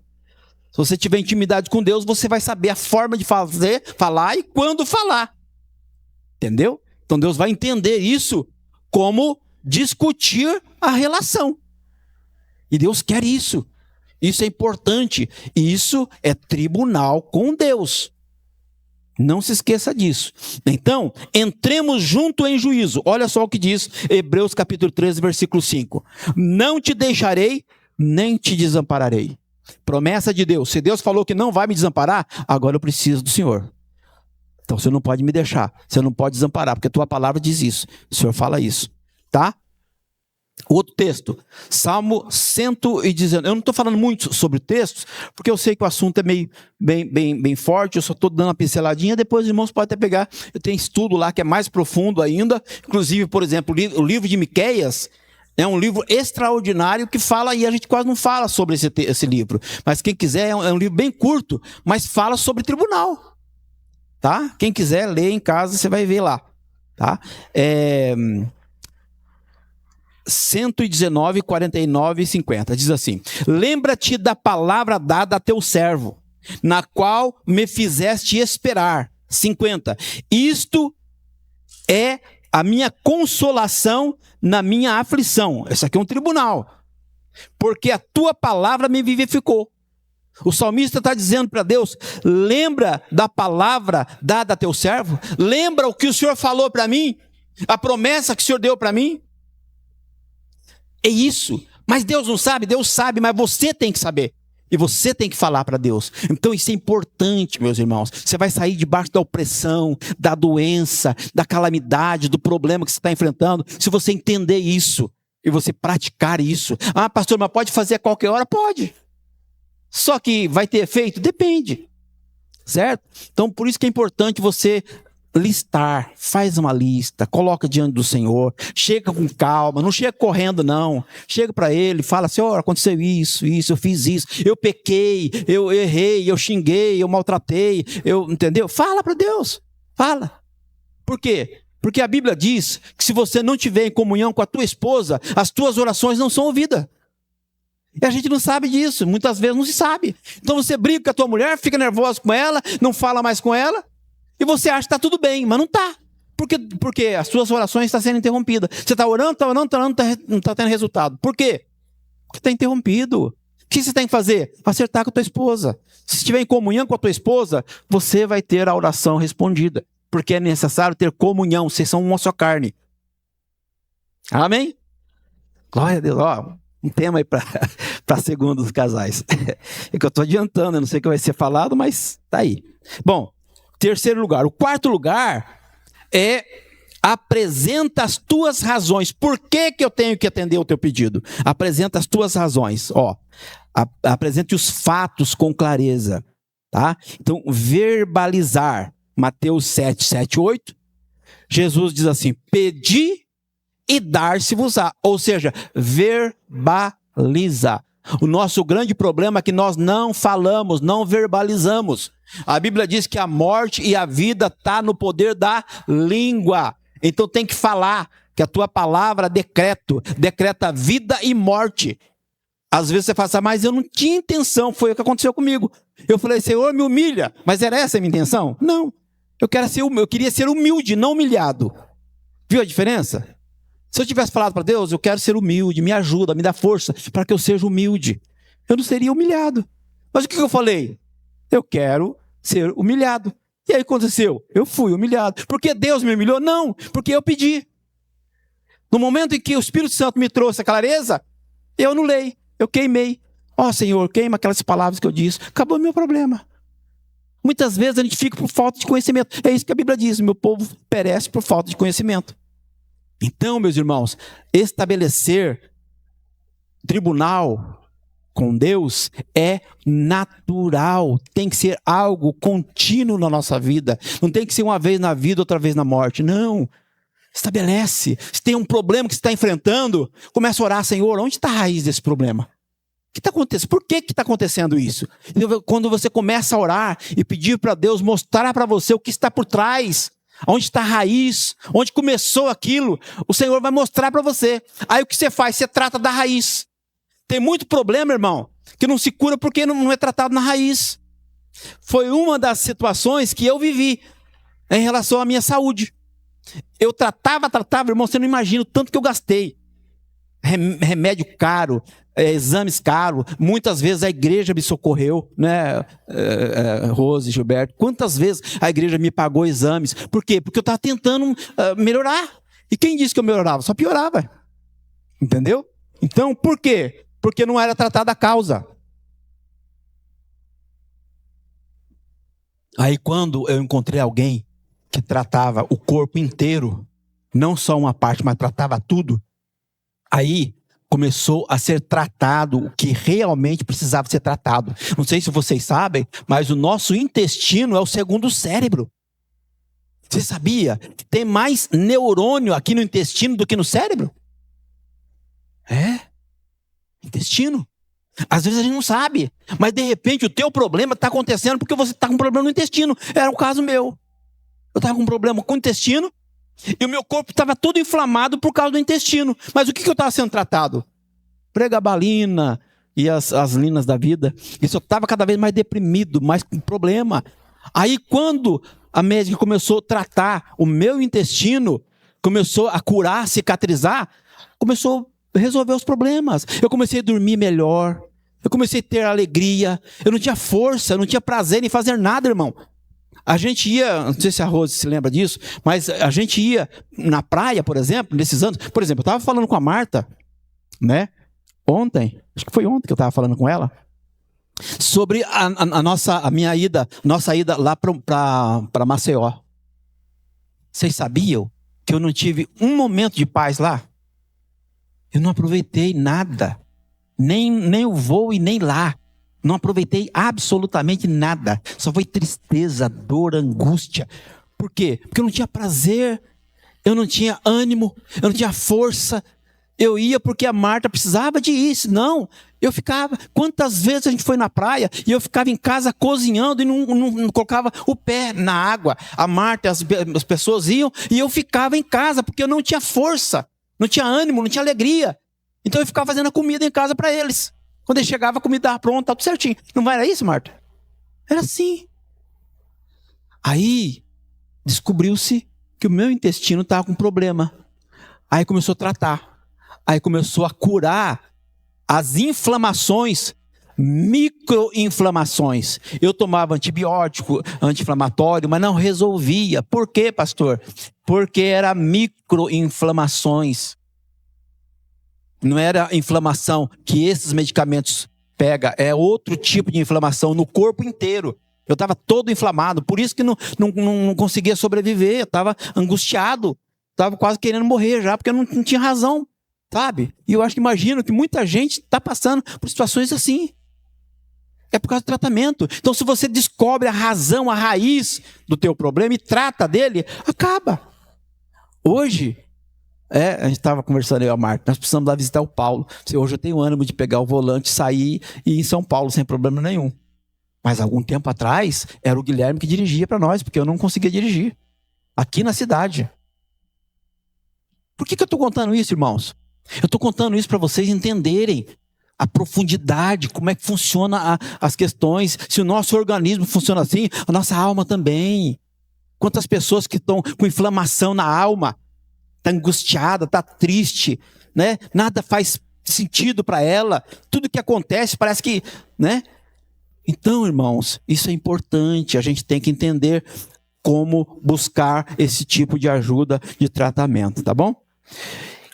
Se você tiver intimidade com Deus, você vai saber a forma de falar e quando falar. Entendeu? Então Deus vai entender isso como discutir a relação. E Deus quer isso. Isso é importante. Isso é tribunal com Deus. Não se esqueça disso. Então, entremos junto em juízo. Olha só o que diz Hebreus capítulo 13, versículo 5. Não te deixarei, nem te desampararei. Promessa de Deus. Se Deus falou que não vai me desamparar, agora eu preciso do Senhor. Então você não pode me deixar. Você não pode desamparar, porque a tua palavra diz isso. O Senhor fala isso. Tá? Outro texto, Salmo 119. Eu não estou falando muito sobre textos, porque eu sei que o assunto é meio bem forte, eu só estou dando uma pinceladinha, depois os irmãos podem até pegar, eu tenho estudo lá que é mais profundo ainda, inclusive, por exemplo, o livro de Miqueias é um livro extraordinário que fala, e a gente quase não fala sobre esse livro, mas quem quiser, é um livro bem curto, mas fala sobre tribunal, tá? Quem quiser ler em casa, você vai ver lá, tá? 119, 49 e 50. Diz assim: lembra-te da palavra dada a teu servo, na qual me fizeste esperar. 50. Isto é a minha consolação na minha aflição. Isso aqui é um tribunal. Porque a tua palavra me vivificou. O salmista está dizendo para Deus: lembra da palavra dada a teu servo? Lembra o que o Senhor falou para mim? A promessa que o Senhor deu para mim? É isso. Mas Deus não sabe? Deus sabe, mas você tem que saber. E você tem que falar para Deus. Então isso é importante, meus irmãos. Você vai sair debaixo da opressão, da doença, da calamidade, do problema que você está enfrentando, se você entender isso e você praticar isso. Ah, pastor, mas pode fazer a qualquer hora? Pode. Só que vai ter efeito? Depende. Certo? Então por isso que é importante você listar, faz uma lista, coloca diante do Senhor, chega com calma, não chega correndo não, chega para Ele, fala: Senhor, aconteceu isso, eu fiz isso, eu pequei, eu errei, eu xinguei, eu maltratei, entendeu? Fala para Deus, fala. Por quê? Porque a Bíblia diz que se você não tiver em comunhão com a tua esposa, as tuas orações não são ouvidas. E a gente não sabe disso, muitas vezes não se sabe. Então você briga com a tua mulher, fica nervoso com ela, não fala mais com ela, e você acha que está tudo bem, mas não está. Porque as suas orações estão sendo interrompidas. Você está orando, não está tendo resultado. Por quê? Porque está interrompido. O que você tem que fazer? Acertar com a tua esposa. Se estiver em comunhão com a tua esposa, você vai ter a oração respondida. Porque é necessário ter comunhão. Vocês são uma só carne. Amém? Glória a Deus. Um tema aí para segundo dos casais. É que eu estou adiantando, eu não sei o que vai ser falado, mas está aí. Bom, terceiro lugar. O quarto lugar é: apresenta as tuas razões. Por que eu tenho que atender o teu pedido? Apresenta as tuas razões. Apresente os fatos com clareza. Tá? Então, verbalizar. Mateus 7, 7, 8. Jesus diz assim: pedi e dar-se-vos-á. Ou seja, verbaliza. O nosso grande problema é que nós não falamos, não verbalizamos. A Bíblia diz que a morte e a vida está no poder da língua. Então tem que falar, que a tua palavra decreta vida e morte. Às vezes você fala assim, mas eu não tinha intenção, foi o que aconteceu comigo. Eu falei, Senhor, me humilha, mas era essa a minha intenção? Não, eu queria ser humilde, não humilhado. Viu a diferença? Se eu tivesse falado para Deus, eu quero ser humilde, me ajuda, me dá força para que eu seja humilde, eu não seria humilhado. Mas o que eu falei? Eu quero ser humilhado. E aí aconteceu? Eu fui humilhado. Porque Deus me humilhou? Não, porque eu pedi. No momento em que o Espírito Santo me trouxe a clareza, eu anulei, eu queimei. Ó, Senhor, queima aquelas palavras que eu disse. Acabou o meu problema. Muitas vezes a gente fica por falta de conhecimento. É isso que a Bíblia diz, meu povo perece por falta de conhecimento. Então, meus irmãos, estabelecer tribunal com Deus é natural, tem que ser algo contínuo na nossa vida, não tem que ser uma vez na vida, outra vez na morte, não. Estabelece, se tem um problema que você está enfrentando, começa a orar, Senhor, onde está a raiz desse problema? O que está acontecendo? Por que está acontecendo isso? Quando você começa a orar e pedir para Deus mostrar para você o que está por trás, onde está a raiz, onde começou aquilo, o Senhor vai mostrar para você. Aí o que você faz? Você trata da raiz. Tem muito problema, irmão, que não se cura porque não é tratado na raiz. Foi uma das situações que eu vivi em relação à minha saúde. Eu tratava, irmão, você não imagina o tanto que eu gastei. Remédio caro, exames caros. Muitas vezes a igreja me socorreu, né, Rose, Gilberto? Quantas vezes a igreja me pagou exames? Por quê? Porque eu estava tentando melhorar. E quem disse que eu melhorava? Só piorava. Entendeu? Então, por quê? Porque não era tratada a causa. Aí quando eu encontrei alguém que tratava o corpo inteiro, não só uma parte, mas tratava tudo, aí começou a ser tratado o que realmente precisava ser tratado. Não sei se vocês sabem, mas o nosso intestino é o segundo cérebro. Você sabia que tem mais neurônio aqui no intestino do que no cérebro? Intestino. Às vezes a gente não sabe, mas de repente o teu problema está acontecendo porque você está com um problema no intestino. Era o caso meu. Eu estava com um problema com o intestino e o meu corpo estava todo inflamado por causa do intestino. Mas o que eu estava sendo tratado? Pregabalina e as linas da vida. Isso eu estava cada vez mais deprimido, mais com problema. Aí quando a médica começou a tratar o meu intestino, começou a curar, cicatrizar, começou a resolver os problemas. Eu comecei a dormir melhor, eu comecei a ter alegria, eu não tinha força, eu não tinha prazer em fazer nada, irmão. A gente ia, não sei se a Rose se lembra disso, mas a gente ia na praia, por exemplo, nesses anos. Por exemplo, eu estava falando com a Marta, né? Ontem, acho que foi ontem que eu estava falando com ela, sobre a minha ida, nossa ida lá para Maceió. Vocês sabiam que eu não tive um momento de paz lá? Eu não aproveitei nada, nem o voo e nem lá. Não aproveitei absolutamente nada. Só foi tristeza, dor, angústia. Por quê? Porque eu não tinha prazer, eu não tinha ânimo, eu não tinha força. Eu ia porque a Marta precisava de isso. Não, eu ficava. Quantas vezes a gente foi na praia e eu ficava em casa cozinhando e não colocava o pé na água. A Marta, as pessoas iam e eu ficava em casa porque eu não tinha força, não tinha ânimo, não tinha alegria. Então eu ficava fazendo a comida em casa para eles. Quando ele chegava, a comida estava pronta, tudo certinho. Não era isso, Marta? Era assim. Aí, descobriu-se que o meu intestino estava com problema. Aí começou a tratar. Aí começou a curar as inflamações, microinflamações. Eu tomava antibiótico, anti-inflamatório, mas não resolvia. Por quê, pastor? Porque era microinflamações. Não era inflamação que esses medicamentos pegam, é outro tipo de inflamação no corpo inteiro. Eu estava todo inflamado, por isso que não conseguia sobreviver, eu estava angustiado, estava quase querendo morrer já, porque eu não tinha razão, sabe? E eu acho que imagino que muita gente está passando por situações assim. É por causa do tratamento. Então, se você descobre a razão, a raiz do teu problema e trata dele, acaba. Hoje, a gente estava conversando, eu e a Marta, nós precisamos lá visitar o Paulo. Hoje eu tenho ânimo de pegar o volante, sair e ir em São Paulo sem problema nenhum. Mas algum tempo atrás, era o Guilherme que dirigia para nós, porque eu não conseguia dirigir. Aqui na cidade. Por que eu estou contando isso, irmãos? Eu estou contando isso para vocês entenderem a profundidade, como é que funciona as questões. Se o nosso organismo funciona assim, a nossa alma também. Quantas pessoas que estão com inflamação na alma, está angustiada, está triste, né? Nada faz sentido para ela, tudo que acontece parece que, né? Então, irmãos, isso é importante, a gente tem que entender como buscar esse tipo de ajuda de tratamento, tá bom?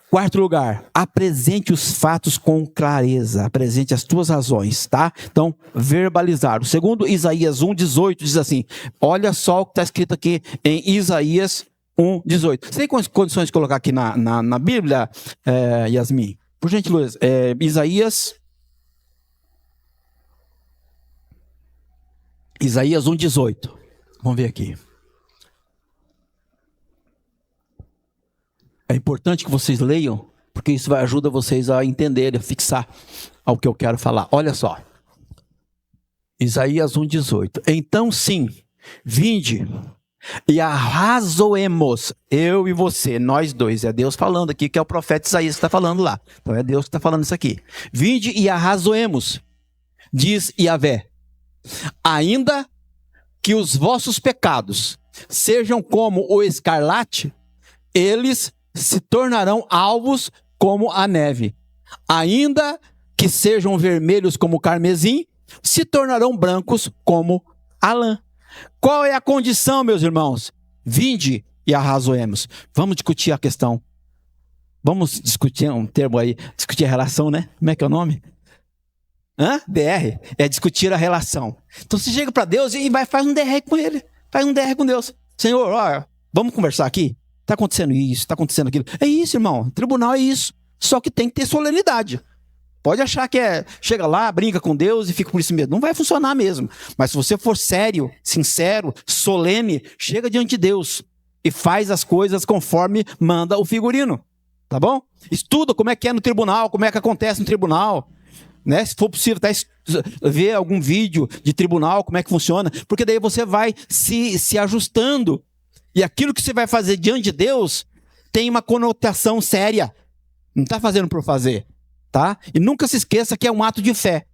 Quarto lugar, apresente os fatos com clareza, apresente as tuas razões, tá? Então, verbalizar. O segundo, Isaías 1,18 diz assim, olha só o que está escrito aqui em Isaías 1,18. Você tem condições de colocar aqui na Bíblia, Yasmin? Por gentileza, Isaías 1,18. Vamos ver aqui. É importante que vocês leiam, porque isso vai ajudar vocês a entenderem, a fixar ao que eu quero falar. Olha só. Isaías 1,18. Então sim, vinde e arrazoemos, eu e você, nós dois. É Deus falando aqui, que é o profeta Isaías que está falando lá. Então é Deus que está falando isso aqui. Vinde e arrazoemos, diz Yahvé. Ainda que os vossos pecados sejam como o escarlate, eles se tornarão alvos como a neve. Ainda que sejam vermelhos como o carmesim, se tornarão brancos como a lã. Qual é a condição, meus irmãos? Vinde e arrazoemos. Vamos discutir a questão. Vamos discutir um termo aí, discutir a relação, né? Como é que é o nome? DR. É discutir a relação. Então você chega para Deus e faz um DR com ele. Faz um DR com Deus. Senhor, olha, vamos conversar aqui? Está acontecendo isso, está acontecendo aquilo. É isso, irmão. Tribunal é isso. Só que tem que ter solenidade. Pode achar que chega lá, brinca com Deus e fica por isso mesmo. Não vai funcionar mesmo. Mas se você for sério, sincero, solene, chega diante de Deus e faz as coisas conforme manda o figurino. Tá bom? Estuda como é que é no tribunal, como é que acontece no tribunal. Né? Se for possível, até ver algum vídeo de tribunal, como é que funciona. Porque daí você vai se ajustando. E aquilo que você vai fazer diante de Deus tem uma conotação séria. Não está fazendo por fazer. Tá? E nunca se esqueça que é um ato de fé.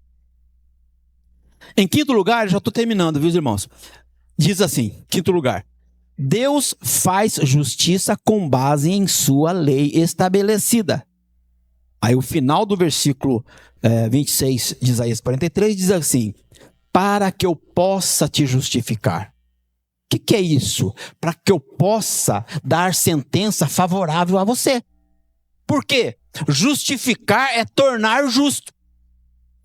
Em quinto lugar, já estou terminando, viu, irmãos? Diz assim, quinto lugar. Deus faz justiça com base em sua lei estabelecida. Aí o final do versículo 26 de Isaías 43 diz assim, para que eu possa te justificar. O que é isso? Para que eu possa dar sentença favorável a você. Por quê? Justificar é tornar justo.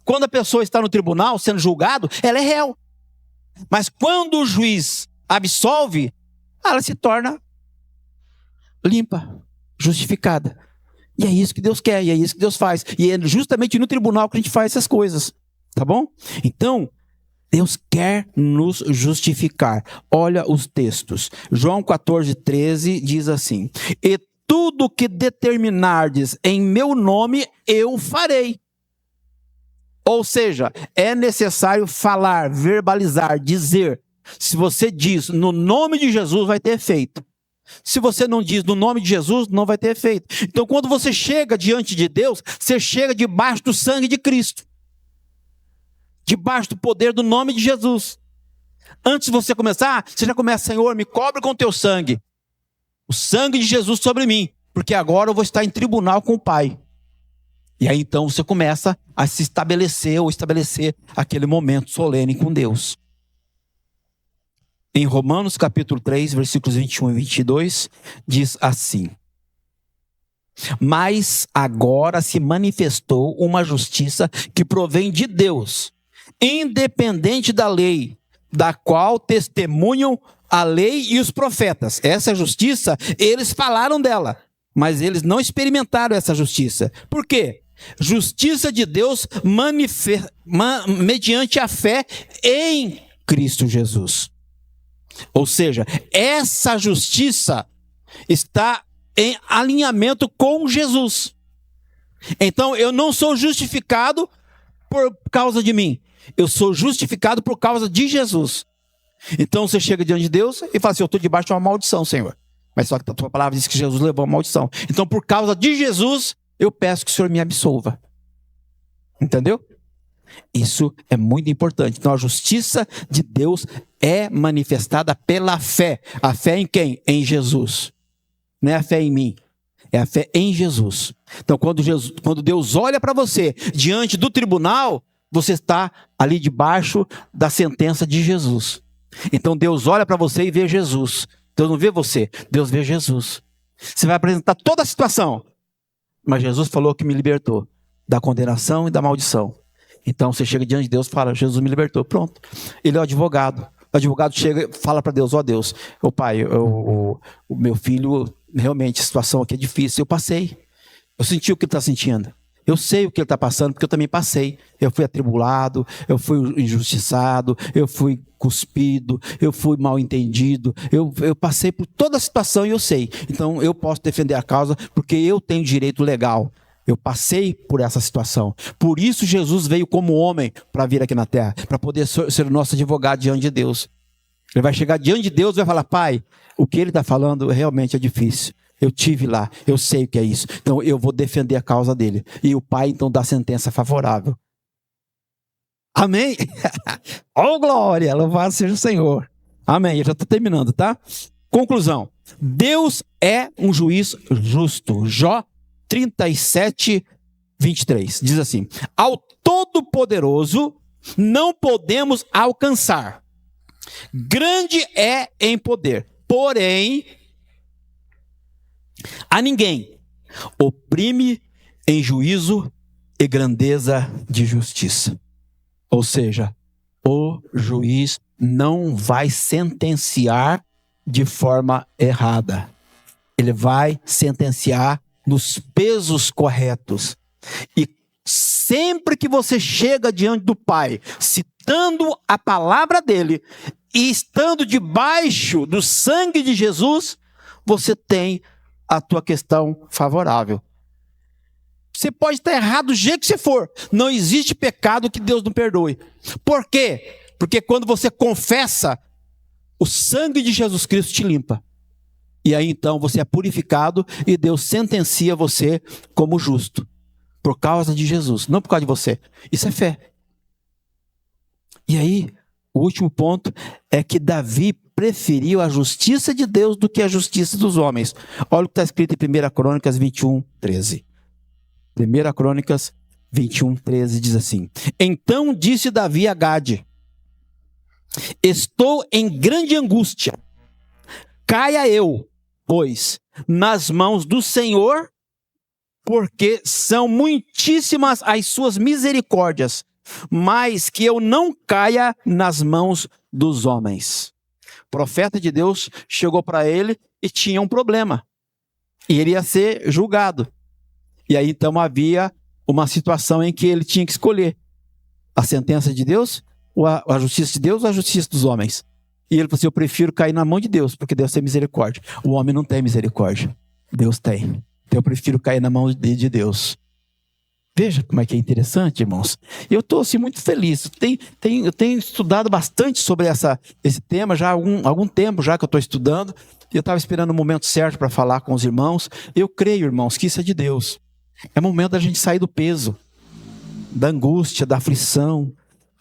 Quando a pessoa está no tribunal sendo julgado, ela é réu. Mas quando o juiz absolve, ela se torna limpa, justificada. E é isso que Deus quer, e é isso que Deus faz. E é justamente no tribunal que a gente faz essas coisas. Tá bom? Então, Deus quer nos justificar. Olha os textos. João 14:13 diz assim, e tudo que determinardes em meu nome, eu farei. Ou seja, é necessário falar, verbalizar, dizer. Se você diz no nome de Jesus, vai ter efeito. Se você não diz no nome de Jesus, não vai ter efeito. Então, quando você chega diante de Deus, você chega debaixo do sangue de Cristo. Debaixo do poder do nome de Jesus. Antes de você começar, você já começa, Senhor, me cobre com teu sangue. O sangue de Jesus sobre mim, porque agora eu vou estar em tribunal com o Pai. E aí então você começa a se estabelecer ou estabelecer aquele momento solene com Deus. Em Romanos capítulo 3, versículos 21 e 22, diz assim, mas agora se manifestou uma justiça que provém de Deus, independente da lei, da qual testemunham a lei e os profetas. Essa justiça, eles falaram dela, mas eles não experimentaram essa justiça. Por quê? Justiça de Deus mediante a fé em Cristo Jesus. Ou seja, essa justiça está em alinhamento com Jesus. Então, eu não sou justificado por causa de mim. Eu sou justificado por causa de Jesus. Então você chega diante de Deus e fala assim, eu estou debaixo de uma maldição, Senhor. Mas só que a tua palavra diz que Jesus levou a maldição. Então, por causa de Jesus, eu peço que o Senhor me absolva. Entendeu? Isso é muito importante. Então, a justiça de Deus é manifestada pela fé. A fé em quem? Em Jesus. Não é a fé em mim. É a fé em Jesus. Então, quando Deus olha para você diante do tribunal, você está ali debaixo da sentença de Jesus. Então, Deus olha para você e vê Jesus. Deus não vê você, Deus vê Jesus. Você vai apresentar toda a situação. Mas Jesus falou que me libertou da condenação e da maldição. Então, você chega diante de Deus e fala, Jesus me libertou. Pronto. Ele é o advogado. O advogado chega e fala para Deus, ó Deus, ô pai, o meu filho, realmente a situação aqui é difícil. Eu passei. Eu senti o que ele está sentindo. Eu sei o que ele está passando, porque eu também passei. Eu fui atribulado, eu fui injustiçado, eu fui cuspido, eu fui mal entendido. Eu passei por toda a situação e eu sei. Então eu posso defender a causa porque eu tenho direito legal. Eu passei por essa situação. Por isso Jesus veio como homem para vir aqui na terra, para poder ser o nosso advogado diante de Deus. Ele vai chegar diante de Deus e vai falar, pai, o que ele está falando realmente é difícil. Eu tive lá, eu sei o que é isso. Então eu vou defender a causa dele. E o pai então dá sentença favorável. Amém? Oh glória, louvado seja o Senhor. Amém, eu já estou terminando, tá? Conclusão. Deus é um juiz justo. Jó 37, 23. Diz assim, ao Todo-Poderoso não podemos alcançar. Grande é em poder, porém a ninguém oprime em juízo e grandeza de justiça. Ou seja, o juiz não vai sentenciar de forma errada. Ele vai sentenciar nos pesos corretos. E sempre que você chega diante do Pai, citando a palavra dele e estando debaixo do sangue de Jesus, você tem a tua questão favorável. Você pode estar errado do jeito que você for. Não existe pecado que Deus não perdoe. Por quê? Porque quando você confessa, o sangue de Jesus Cristo te limpa. E aí então você é purificado e Deus sentencia você como justo. Por causa de Jesus, não por causa de você. Isso é fé. E aí, o último ponto é que Davi preferiu a justiça de Deus do que a justiça dos homens. Olha o que está escrito em 1 Crônicas 21, 13. 1 Crônicas 21, 13 diz assim: então disse Davi a Gade: estou em grande angústia. Caia eu, pois, nas mãos do Senhor, porque são muitíssimas as suas misericórdias, mas que eu não caia nas mãos dos homens. O profeta de Deus chegou para ele e tinha um problema. E ele ia ser julgado. E aí então havia uma situação em que ele tinha que escolher a sentença de Deus, ou a justiça de Deus ou a justiça dos homens. E ele falou assim, eu prefiro cair na mão de Deus, porque Deus tem misericórdia. O homem não tem misericórdia. Deus tem. Então eu prefiro cair na mão de Deus. Veja como é que é interessante, irmãos. Eu estou assim, muito feliz. Eu tenho estudado bastante sobre esse tema, já há algum tempo já que eu estou estudando. E eu estava esperando o momento certo para falar com os irmãos. Eu creio, irmãos, que isso é de Deus. É momento da gente sair do peso, da angústia, da aflição,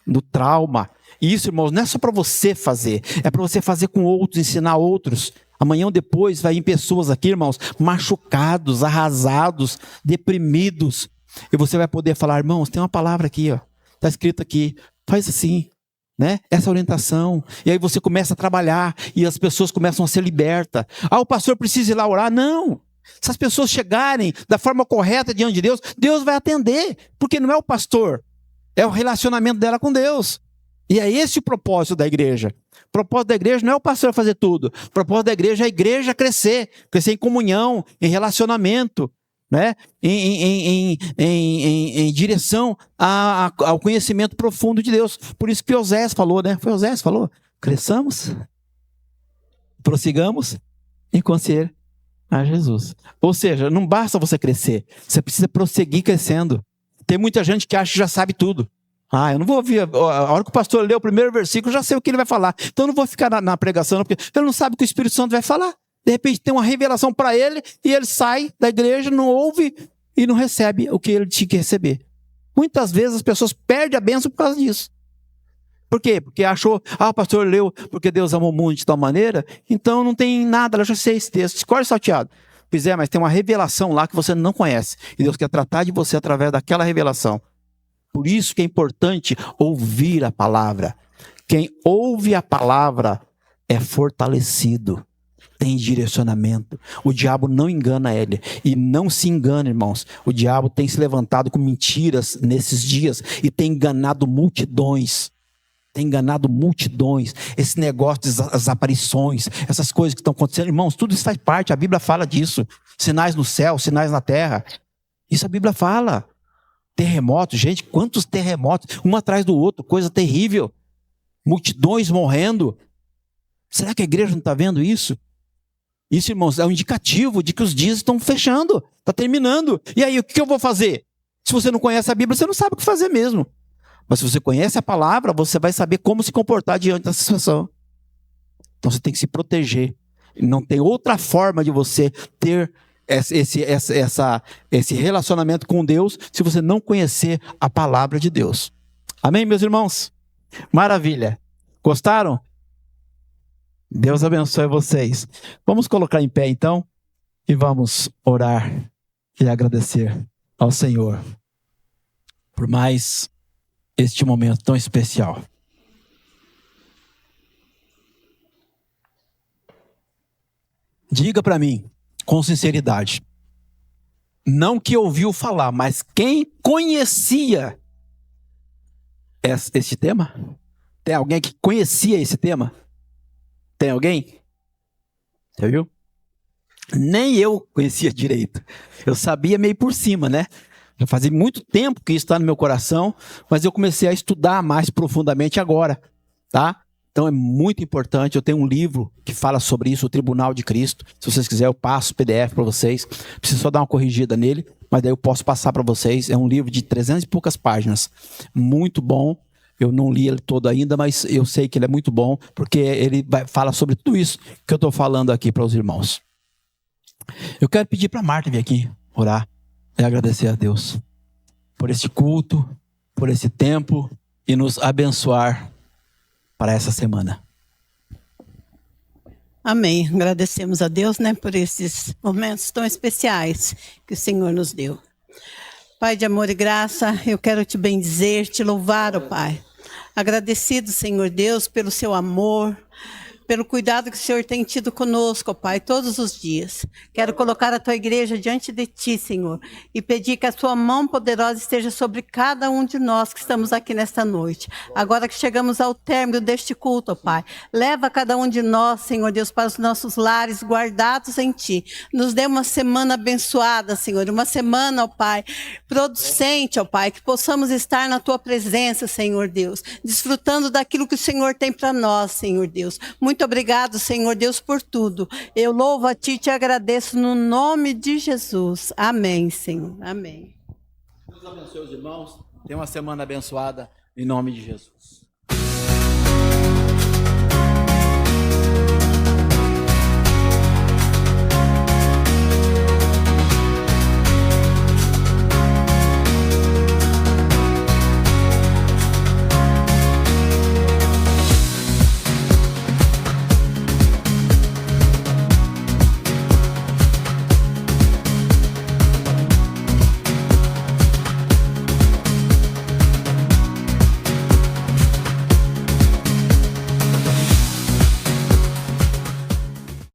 do trauma. E isso, irmãos, não é só para você fazer. É para você fazer com outros, ensinar outros. Amanhã ou depois vai vir pessoas aqui, irmãos, machucados, arrasados, deprimidos. E você vai poder falar, irmãos, tem uma palavra aqui, ó. Está escrito aqui, faz assim, né? Essa orientação. E aí você começa a trabalhar e as pessoas começam a ser libertas. Ah, o pastor precisa ir lá orar? Não. Se as pessoas chegarem da forma correta diante de Deus, Deus vai atender. Porque não é o pastor, é o relacionamento dela com Deus. E é esse o propósito da igreja. O propósito da igreja não é o pastor fazer tudo. O propósito da igreja é a igreja crescer em comunhão, em relacionamento, né? em direção ao conhecimento profundo de Deus. Por isso que Osés falou, né? Foi Osés que falou, cresçamos, prossigamos em conhecer a Jesus. Ou seja, não basta você crescer, você precisa prosseguir crescendo. Tem muita gente que acha que já sabe tudo. Ah, eu não vou ouvir, a hora que o pastor lê o primeiro versículo, eu já sei o que ele vai falar. Então eu não vou ficar na pregação, porque ele não sabe o que o Espírito Santo vai falar. De repente tem uma revelação para ele e ele sai da igreja, não ouve e não recebe o que ele tinha que receber. Muitas vezes as pessoas perdem a bênção por causa disso. Por quê? Porque achou, o pastor leu porque Deus amou o mundo de tal maneira, então não tem nada, eu já sei esse texto, escolhe salteado. Pois é, mas tem uma revelação lá que você não conhece. E Deus quer tratar de você através daquela revelação. Por isso que é importante ouvir a palavra. Quem ouve a palavra é fortalecido, tem direcionamento. O diabo não engana ele. E não se engana, irmãos. O diabo tem se levantado com mentiras nesses dias e tem enganado multidões. Tem enganado multidões. Esse negócio das aparições, essas coisas que estão acontecendo. Irmãos, tudo isso faz parte. A Bíblia fala disso. Sinais no céu, sinais na terra. Isso a Bíblia fala. Terremotos, gente, quantos terremotos, um atrás do outro, coisa terrível. Multidões morrendo. Será que a igreja não está vendo isso? Isso, irmãos, é um indicativo de que os dias estão fechando, está terminando. E aí, o que eu vou fazer? Se você não conhece a Bíblia, você não sabe o que fazer mesmo. Mas se você conhece a palavra, você vai saber como se comportar diante dessa situação. Então você tem que se proteger. Não tem outra forma de você ter esse relacionamento com Deus se você não conhecer a palavra de Deus. Amém, meus irmãos? Maravilha. Gostaram? Deus abençoe vocês. Vamos colocar em pé então e vamos orar e agradecer ao Senhor por mais este momento tão especial. Diga para mim, com sinceridade, não que ouviu falar, mas quem conhecia esse tema? Tem alguém que conhecia esse tema? Tem alguém? Você viu? Nem eu conhecia direito. Eu sabia meio por cima, né? Já fazia muito tempo que isso está no meu coração, mas eu comecei a estudar mais profundamente agora, tá? Então é muito importante. Eu tenho um livro que fala sobre isso, o Tribunal de Cristo. Se vocês quiserem, eu passo o PDF para vocês. Preciso só dar uma corrigida nele, mas daí eu posso passar para vocês. É um livro de 300 e poucas páginas. Muito bom. Eu não li ele todo ainda, mas eu sei que ele é muito bom, porque ele fala sobre tudo isso que eu estou falando aqui para os irmãos. Eu quero pedir para a Marta vir aqui orar e agradecer a Deus por este culto, por esse tempo e nos abençoar para essa semana. Amém. Agradecemos a Deus, né, por esses momentos tão especiais que o Senhor nos deu. Pai de amor e graça, eu quero te bendizer, te louvar, ó Pai. Agradecido, Senhor Deus, pelo seu amor, pelo cuidado que o Senhor tem tido conosco, ó Pai, todos os dias. Quero colocar a tua igreja diante de ti, Senhor, e pedir que a tua mão poderosa esteja sobre cada um de nós que estamos aqui nesta noite. Agora que chegamos ao término deste culto, ó Pai, leva cada um de nós, Senhor Deus, para os nossos lares guardados em ti. Nos dê uma semana abençoada, Senhor, uma semana, ó Pai, producente, ó Pai, que possamos estar na tua presença, Senhor Deus, desfrutando daquilo que o Senhor tem para nós, Senhor Deus. Muito obrigado, Senhor Deus, por tudo. Eu louvo a ti e te agradeço no nome de Jesus. Amém, Senhor. Amém. Deus abençoe os irmãos. Tenha uma semana abençoada em nome de Jesus.